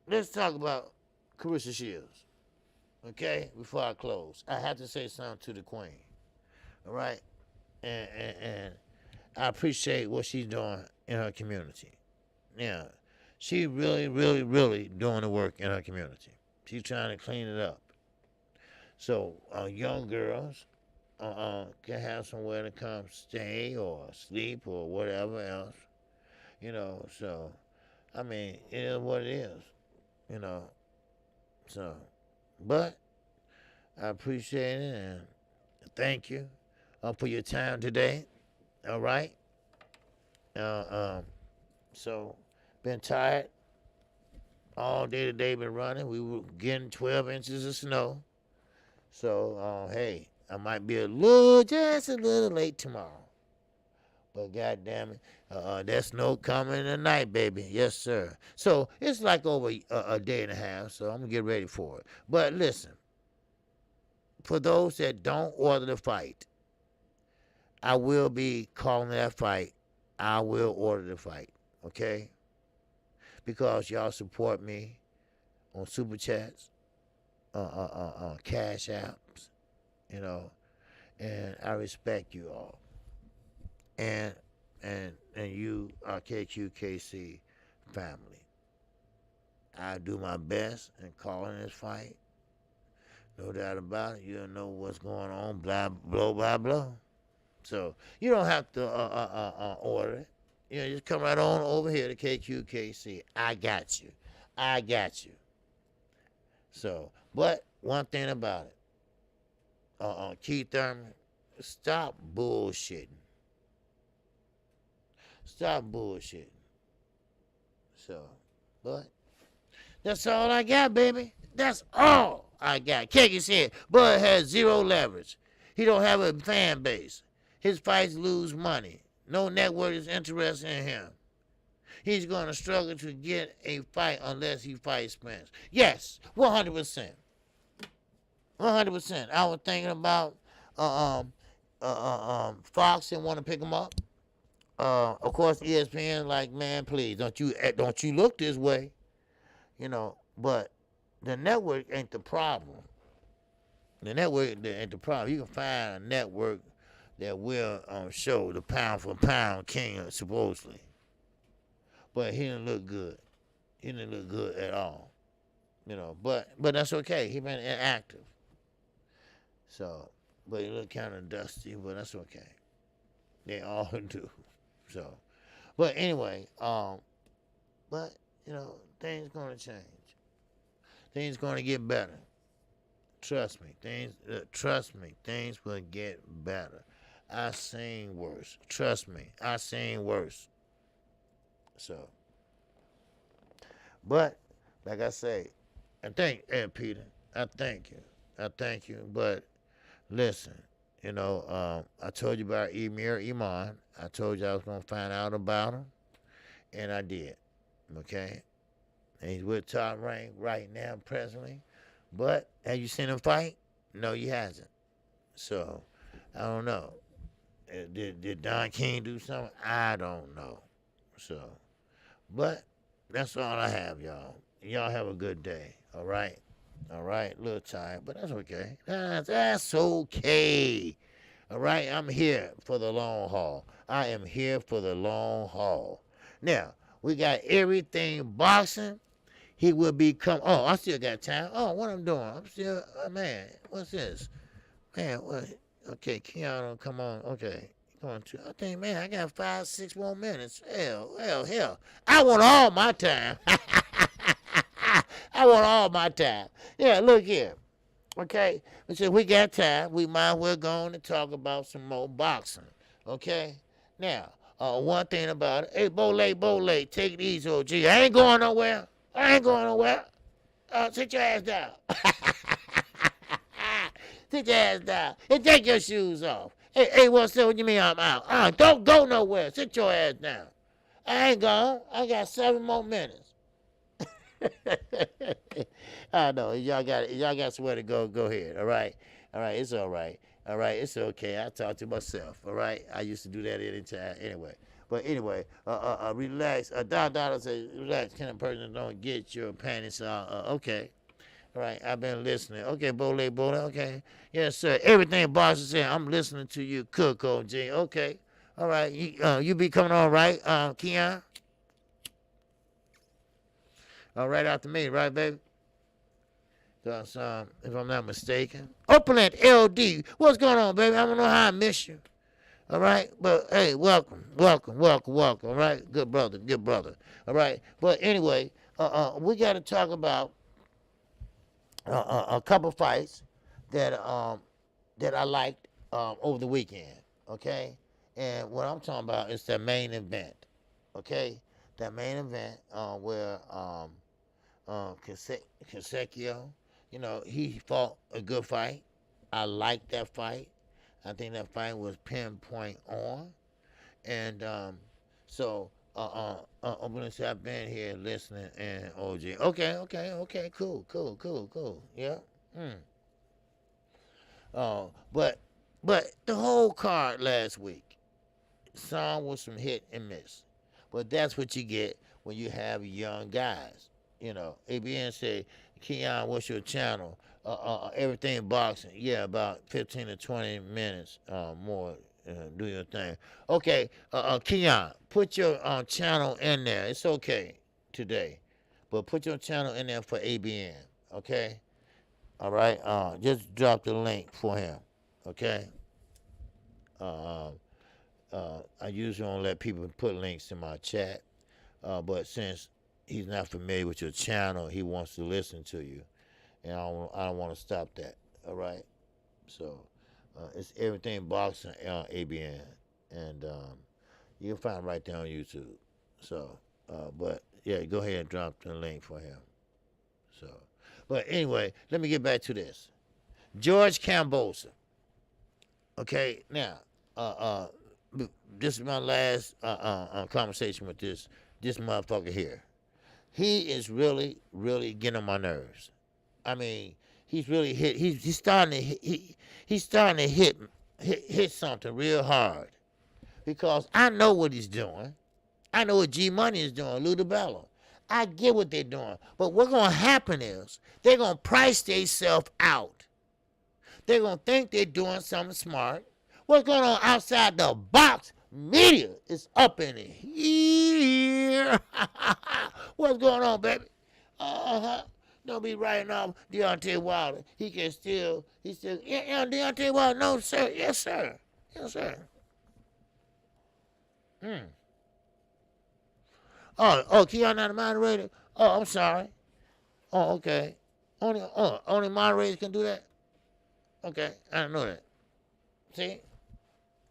let's talk about Carissa Shields. Okay, before I close, I have to say something to the Queen. All right, and I appreciate what she's doing in her community. Now, she really, really, really doing the work in her community. She's trying to clean it up, so young girls can have somewhere to come stay or sleep or whatever else. So I mean, it is what it is. So. But I appreciate it and thank you for your time today. All right. So been tired all day today. Been running. We were getting 12 inches of snow. So hey, I might be just a little late tomorrow. But God damn it, there's snow coming tonight, baby. Yes, sir. So it's like over a day and a half, so I'm going to get ready for it. But listen, for those that don't order the fight, I will be calling that fight. I will order the fight, okay? Because y'all support me on Super Chats, Cash Apps, and I respect you all. And you are KQKC family. I do my best in calling this fight. No doubt about it. You don't know what's going on. Blah, blah. So you don't have to order it. Just come right on over here to KQKC. I got you. So, but one thing about it, Keith Thurman, stop bullshitting. Stop bullshitting. So, But that's all I got, baby. That's all I got. Keggy said, Bud has zero leverage. He don't have a fan base. His fights lose money. No network is interested in him. He's going to struggle to get a fight unless he fights Spence. Yes, 100%. 100%. I was thinking about Fox and want to pick him up. Of course, ESPN like, man, please don't you look this way, you know. But the network ain't the problem. The network ain't the problem. You can find a network that will show the pound for pound king supposedly, but he didn't look good. He didn't look good at all, you know. But that's okay. He been inactive, so but he looked kind of dusty. But that's okay. They all do. So, but anyway, but you know, things gonna change. Things gonna get better. Trust me, things will get better. I seen worse. Trust me, I seen worse. So, but like I say, I thank Ed Peter. I thank you. I thank you. But listen, you know, I told you about Emir Iman. I told you I was gonna find out about him, and I did. Okay, and he's with Top Rank right now, presently. But have you seen him fight? No, he hasn't. So I don't know. Did Don King do something? I don't know. So, but that's all I have, y'all. Y'all have a good day. All right. All right. A little tired, but that's okay. That's okay. All right. I'm here for the long haul. I am here for the long haul. Now, we got everything boxing. He will become. Oh, I still got time. Oh, what I'm doing? I'm still. Man, what's this? Man, what? Okay, Keanu, come on. Okay, going to. I think, man, I got 5, 6 more minutes. Hell. I want all my time. I want all my time. Yeah, look here. Okay, so we got time. We might as well go on and talk about some more boxing. Okay, now, one thing about it. Hey, Bole, take it easy, OG. I ain't going nowhere. Sit your ass down. Sit your ass down. And take your shoes off. Hey, what's up? What do you mean I'm out? Don't go nowhere. Sit your ass down. I ain't gone. I got 7 more minutes. I know. Y'all got somewhere to go. Go ahead. All right. It's all right. All right. It's okay. I talk to myself. All right. I used to do that anytime. Anyway. But anyway, relax. Don says, relax. Can a person don't get your panties out? Okay. All right. I've been listening. Okay, Bole. Okay. Yes, sir. Everything boss is saying, I'm listening to you, Cook, OG. Okay. All right. You be coming on, right, Keon? All right after me, right, baby? Because, if I'm not mistaken. Opulent LD. What's going on, baby? I don't know how I miss you. All right, but hey, welcome. All right, good brother. All right, but anyway, we got to talk about a couple fights that I liked over the weekend. Okay, and what I'm talking about is the main event. Okay, that main event where Kasekio, you know, he fought a good fight. I liked that fight. I think that fight was pinpoint on. And so I'm gonna say I've been here listening and OG. Okay, cool. Yeah. But the whole card last week, some was some hit and miss. But that's what you get when you have young guys. You know, ABN said, Keon, what's your channel? Everything boxing. Yeah, about 15 to 20 minutes more. Do your thing. Okay, Keon, put your channel in there. It's okay today, but put your channel in there for ABN. Okay, all right. Just drop the link for him. Okay. I usually don't let people put links in my chat, but since he's not familiar with your channel, he wants to listen to you, and I don't want to stop that. All right. So it's everything boxing on ABN, and you can find it right there on YouTube. So, but Yeah, go ahead and drop the link for him. So, but anyway, let me get back to this. George Cambosa. Okay, now, uh, this is my last conversation with this motherfucker here. He is really, really getting on my nerves. I mean, he's really hit. He's starting to he's starting to hit something real hard because I know what he's doing. I know what G Money is doing, Lou DiBello. I get what they're doing, but what's gonna happen is they're gonna price themselves out. They're gonna think they're doing something smart. What's going on outside the box? Media is up in here. What's going on, baby? Don't be writing off Deontay Wilder. He still, yeah, Deontay Wilder, no, sir. Yes, sir. Yes, sir. Keon not a moderator? Oh, I'm sorry. Oh, okay. Only moderators can do that? Okay, I didn't know that. See,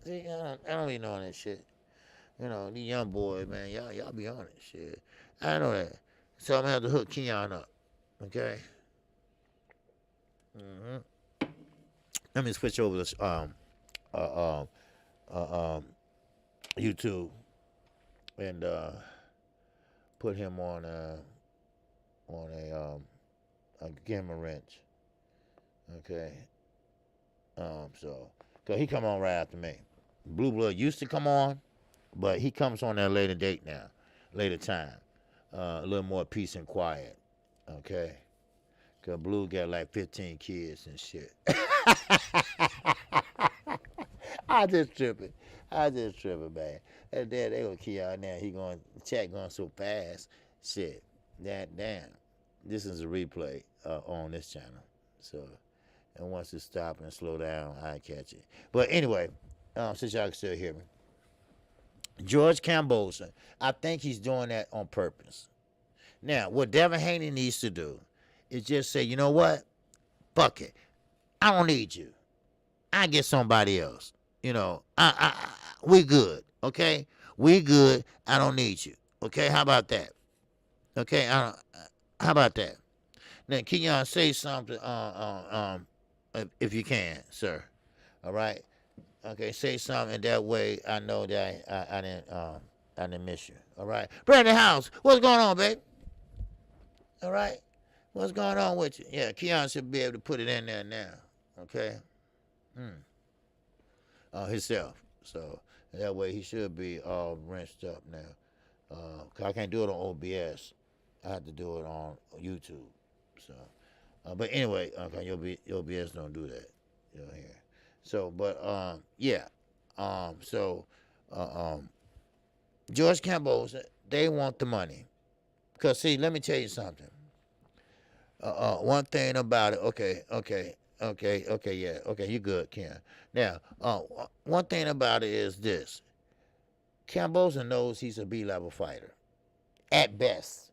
I don't be knowing that shit. You know, these young boys, man, y'all be on it, shit. I know that. So I'm gonna have to hook Keon up. Okay. Let me switch over to YouTube and put him on a give him a wrench. Okay. So, cause he come on right after me. Blue Blood used to come on, but he comes on at a later date now, later time, a little more peace and quiet. Okay. Cause Blue got like 15 kids and shit. I just tripping, man. And then they gonna kill out now. He going chat going so fast. Shit. Damn. This is a replay on this channel. So, and once it stop and slow down, I catch it. But anyway, since y'all can still hear me, George Cambosa, I think he's doing that on purpose. Now, what Devin Haney needs to do is just say, you know what? Fuck it. I don't need you. I get somebody else. You know, we good. Okay, we good. I don't need you. Okay, how about that? Okay, how about that? Now, can y'all say something? If you can, sir. All right. Okay, say something that way. I know that I didn't miss you. All right, Brandon House, what's going on, babe? All right, what's going on with you? Yeah, Keon should be able to put it in there now. Okay. Himself. So that way he should be all wrenched up now. Cause I can't do it on OBS. I have to do it on YouTube. So, but anyway, okay, your OBS don't do that. You know here. So, but yeah. George Campbell, they want the money. Cause see, let me tell you something. One thing about it. Okay, you good, Ken. Now, one thing about it is this. Cambosa knows he's a B-level fighter. At best.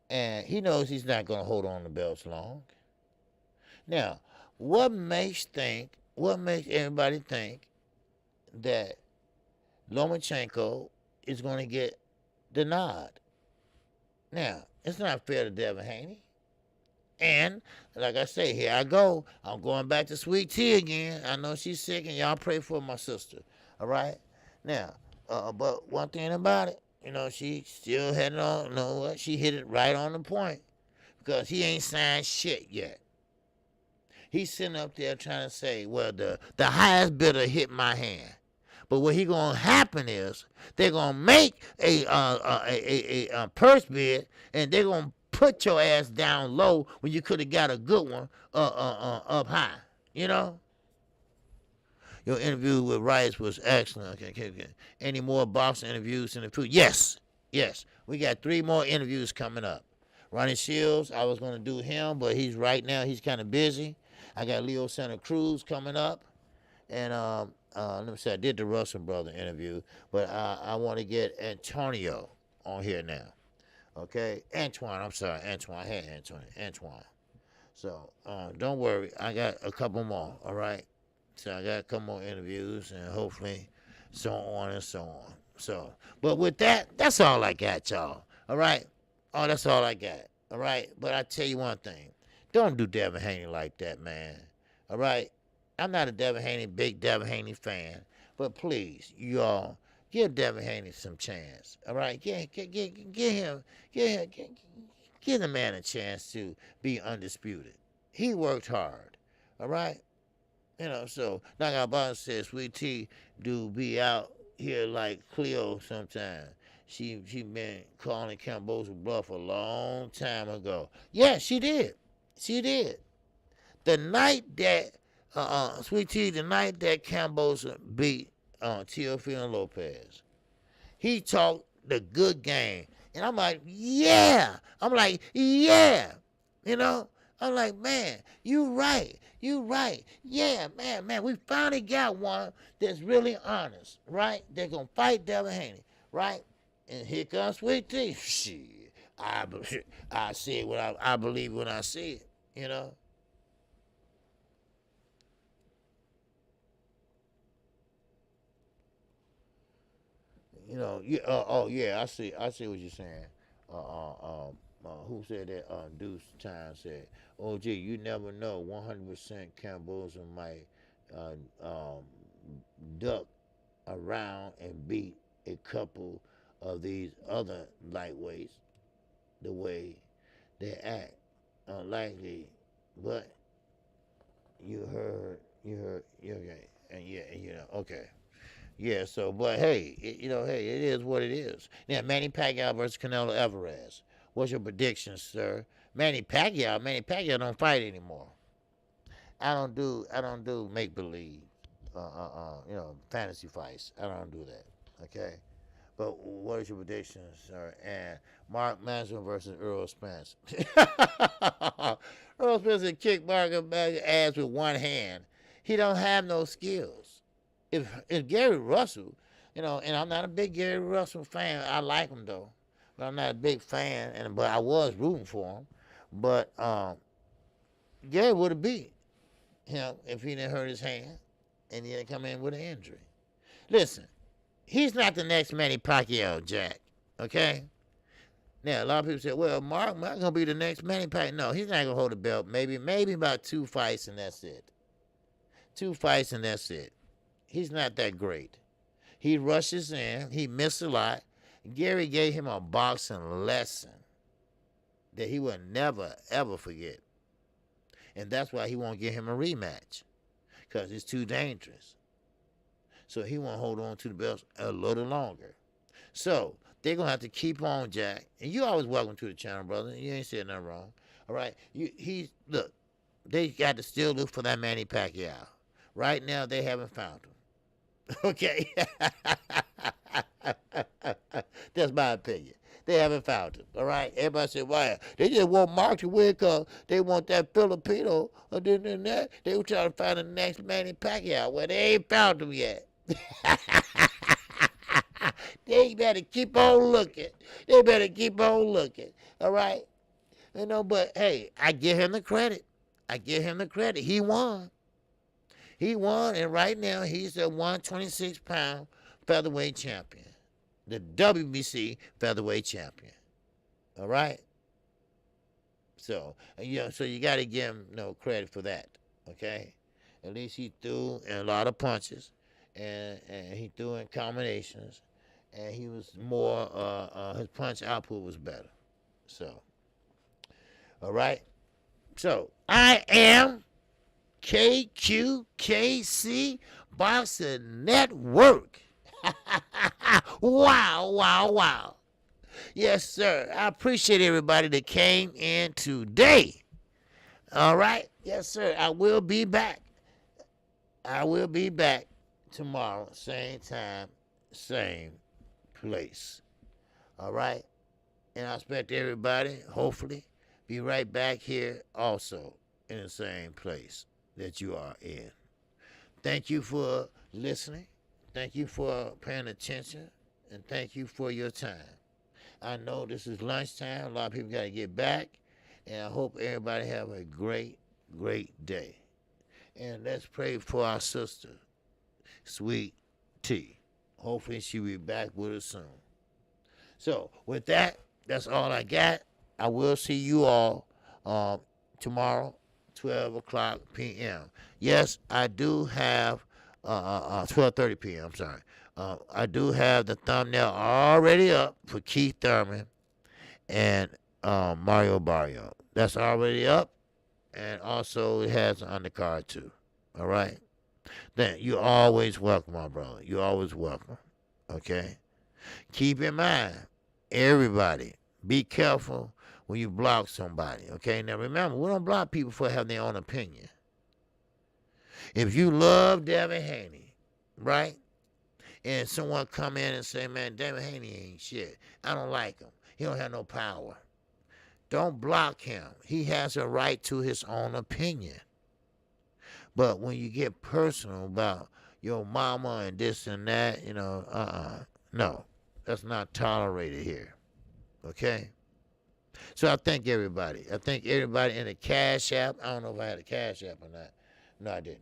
And he knows he's not going to hold on to belts long. Now, what makes everybody think that Lomachenko is going to get the nod? Now, it's not fair to Devin Haney. And, like I say, here I go. I'm going back to Sweet Tea again. I know she's sick, and y'all pray for my sister. All right? Now, but one thing about it, you know, she still had it on, you know what? She hit it right on the point because he ain't signed shit yet. He's sitting up there trying to say, well, the highest bidder hit my hand. But what he going to happen is they're going to make a purse bid, and they're going to put your ass down low when you could have got a good one up high, you know? Your interview with Rice was excellent. Okay. Any more boxing interviews in the future? Yes. We got 3 more interviews coming up. Ronnie Shields, I was going to do him, but he's kind of busy. I got Leo Santa Cruz coming up. And let me say, I did the Russell brother interview, but I want to get Antonio on here now. Okay? Antoine. I had Antoine. So don't worry. I got a couple more, all right? So I got a couple more interviews and hopefully so on and so on. So, but with that, that's all I got, y'all. All right. Oh, that's all I got. All right. But I tell you one thing: don't do Devin Haney like that, man. All right. I'm not a big Devin Haney fan, but please, y'all, give Devin Haney some chance. All right. Give the man a chance to be undisputed. He worked hard. All right. So like our boss said, Sweet Tea do be out here like Cleo sometime. She been calling Cambosa bluff a long time ago. Yeah, she did. She did. The night that Sweet Tea, the night that Cambosa beat Teofimo Lopez, he talked the good game. And I'm like, yeah. I'm like, yeah. You know? I'm like, man, you right. You right. Yeah, man, we finally got one that's really honest, right? They're going to fight Devin Haney, right? And here comes Sweet Tea. Shit. I see it when I believe when I see it, you know? Yeah, I see what you're saying. Who said that? Deuce Time said, "Oh, gee, you never know. 100% Cambosa might uh, um, duck around and beat a couple of these other lightweights the way they act. Unlikely, but okay, okay." Yeah, so, but hey, hey, it is what it is. Now, Manny Pacquiao versus Canelo Alvarez. What's your prediction, sir? Manny Pacquiao don't fight anymore. I don't do make believe, fantasy fights. I don't do that. Okay, but what is your prediction, sir? And Mark Manson versus Earl Spence. Earl Spence kicked Mark back ass with one hand. He don't have no skills. If Gary Russell, and I'm not a big Gary Russell fan. I like him though, but I'm not a big fan. But I was rooting for him. But Gary would have beat him if he didn't hurt his hand and he didn't come in with an injury. Listen, he's not the next Manny Pacquiao, Jack. Okay. Now a lot of people say, "Well, Mark gonna be the next Manny Pacquiao." No, he's not gonna hold the belt. Maybe about 2 fights and that's it. 2 fights and that's it. He's not that great. He rushes in. He missed a lot. Gary gave him a boxing lesson that he will never, ever forget. And that's why he won't give him a rematch, because it's too dangerous. So he won't hold on to the belt a little longer. So they're going to have to keep on, Jack. And you always welcome to the channel, brother. You ain't saying nothing wrong. All right? Look, they got to still look for that Manny Pacquiao. Right now, they haven't found him. Okay. That's my opinion. They haven't found him. All right. Everybody said, "Why? They just want Mark to win because they want that Filipino." Or this and that. They were trying to find the next Manny Pacquiao. Well, they ain't found him yet. They better keep on looking. They better keep on looking. All right. But hey, I give him the credit. He won. He won, and right now he's a 126-pound featherweight champion, the WBC featherweight champion. All right. So so you got to give him credit for that. Okay. At least he threw a lot of punches, and he threw in combinations, and he was more. His punch output was better. So, all right. So I am KQKC Boxing Network. Wow, wow, wow. Yes, sir. I appreciate everybody that came in today. All right. Yes, sir. I will be back. Tomorrow, same time, same place. All right. And I expect everybody, hopefully, be right back here also in the same place that you are in. Thank you for listening. Thank you for paying attention. And thank you for your time. I know this is lunchtime. A lot of people got to get back. And I hope everybody have a great, great day. And let's pray for our sister, Sweet Tea. Hopefully she'll be back with us soon. So with that, that's all I got. I will see you all tomorrow, 12 o'clock p.m. Yes, I do have 12:30 p.m. I'm sorry. I do have the thumbnail already up for Keith Thurman and Mario Barrio. That's already up, and also it has an undercard too. All right. Then you're always welcome, my brother. You're always welcome. Okay. Keep in mind, everybody, be careful when you block somebody. Okay. Now remember, we don't block people for having their own opinion. If you love Devin Haney, right? And someone come in and say, man, Devin Haney ain't shit. I don't like him. He don't have no power. Don't block him. He has a right to his own opinion. But when you get personal about your mama and this and that, no, that's not tolerated here. Okay? So I thank everybody. I thank everybody in the Cash App. I don't know if I had a Cash App or not. No, I didn't.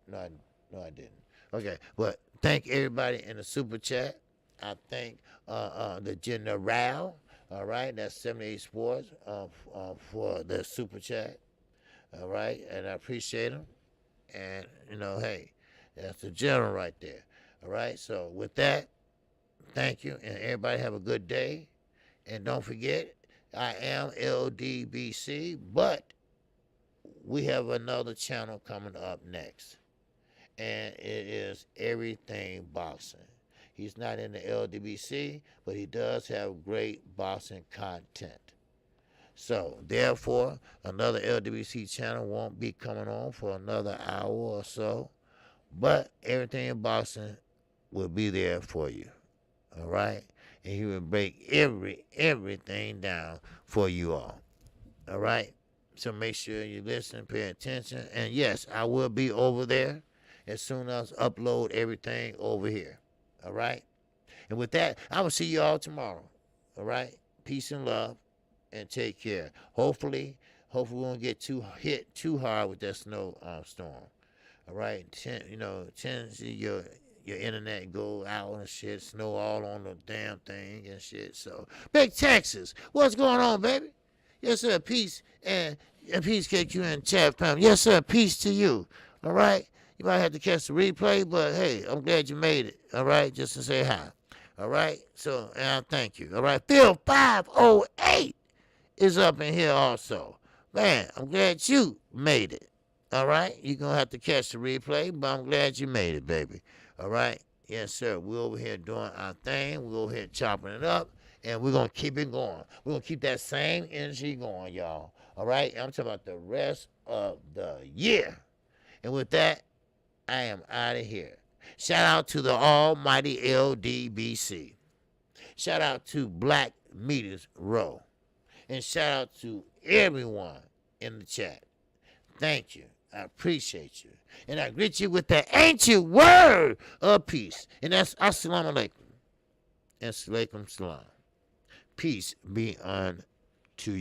No, I didn't. Okay, but thank everybody in the Super Chat. I thank the General, all right, that's 78 Sports, for the Super Chat, all right, and I appreciate them. And, hey, that's the General right there, all right? So with that, thank you, and everybody have a good day. And don't forget, I am LDBC, but we have another channel coming up next. And it is Everything Boxing. He's not in the LDBC, but he does have great boxing content. So, therefore, another LDBC channel won't be coming on for another hour or so, but Everything in Boxing will be there for you. All right? And he will break everything down for you all. All right? So make sure you listen, pay attention. And yes, I will be over there as soon as I upload everything over here. All right? And with that, I will see you all tomorrow. All right? Peace and love, and take care. Hopefully we won't get hit too hard with that snow storm. All right? Tendency your internet go out and shit, snow all on the damn thing and shit. So, Big Texas, what's going on, baby? Yes, sir, peace, and peace, KQ and chat family. Yes, sir, peace to you. All right? You might have to catch the replay, but hey, I'm glad you made it. All right? Just to say hi. All right? So, and I thank you. All right? Phil 508 is up in here also. Man, I'm glad you made it. All right? You're going to have to catch the replay, but I'm glad you made it, baby. All right? Yes, sir. We're over here doing our thing. We're over here chopping it up, and we're going to keep it going. We're going to keep that same energy going, y'all. All right? I'm talking about the rest of the year. And with that, I am out of here. Shout out to the almighty LDBC. Shout out to Black Meters Row. And shout out to everyone in the chat. Thank you. I appreciate you. And I greet you with the ancient word of peace. And that's assalamu alaikum. And alaikum salam. Peace be unto you.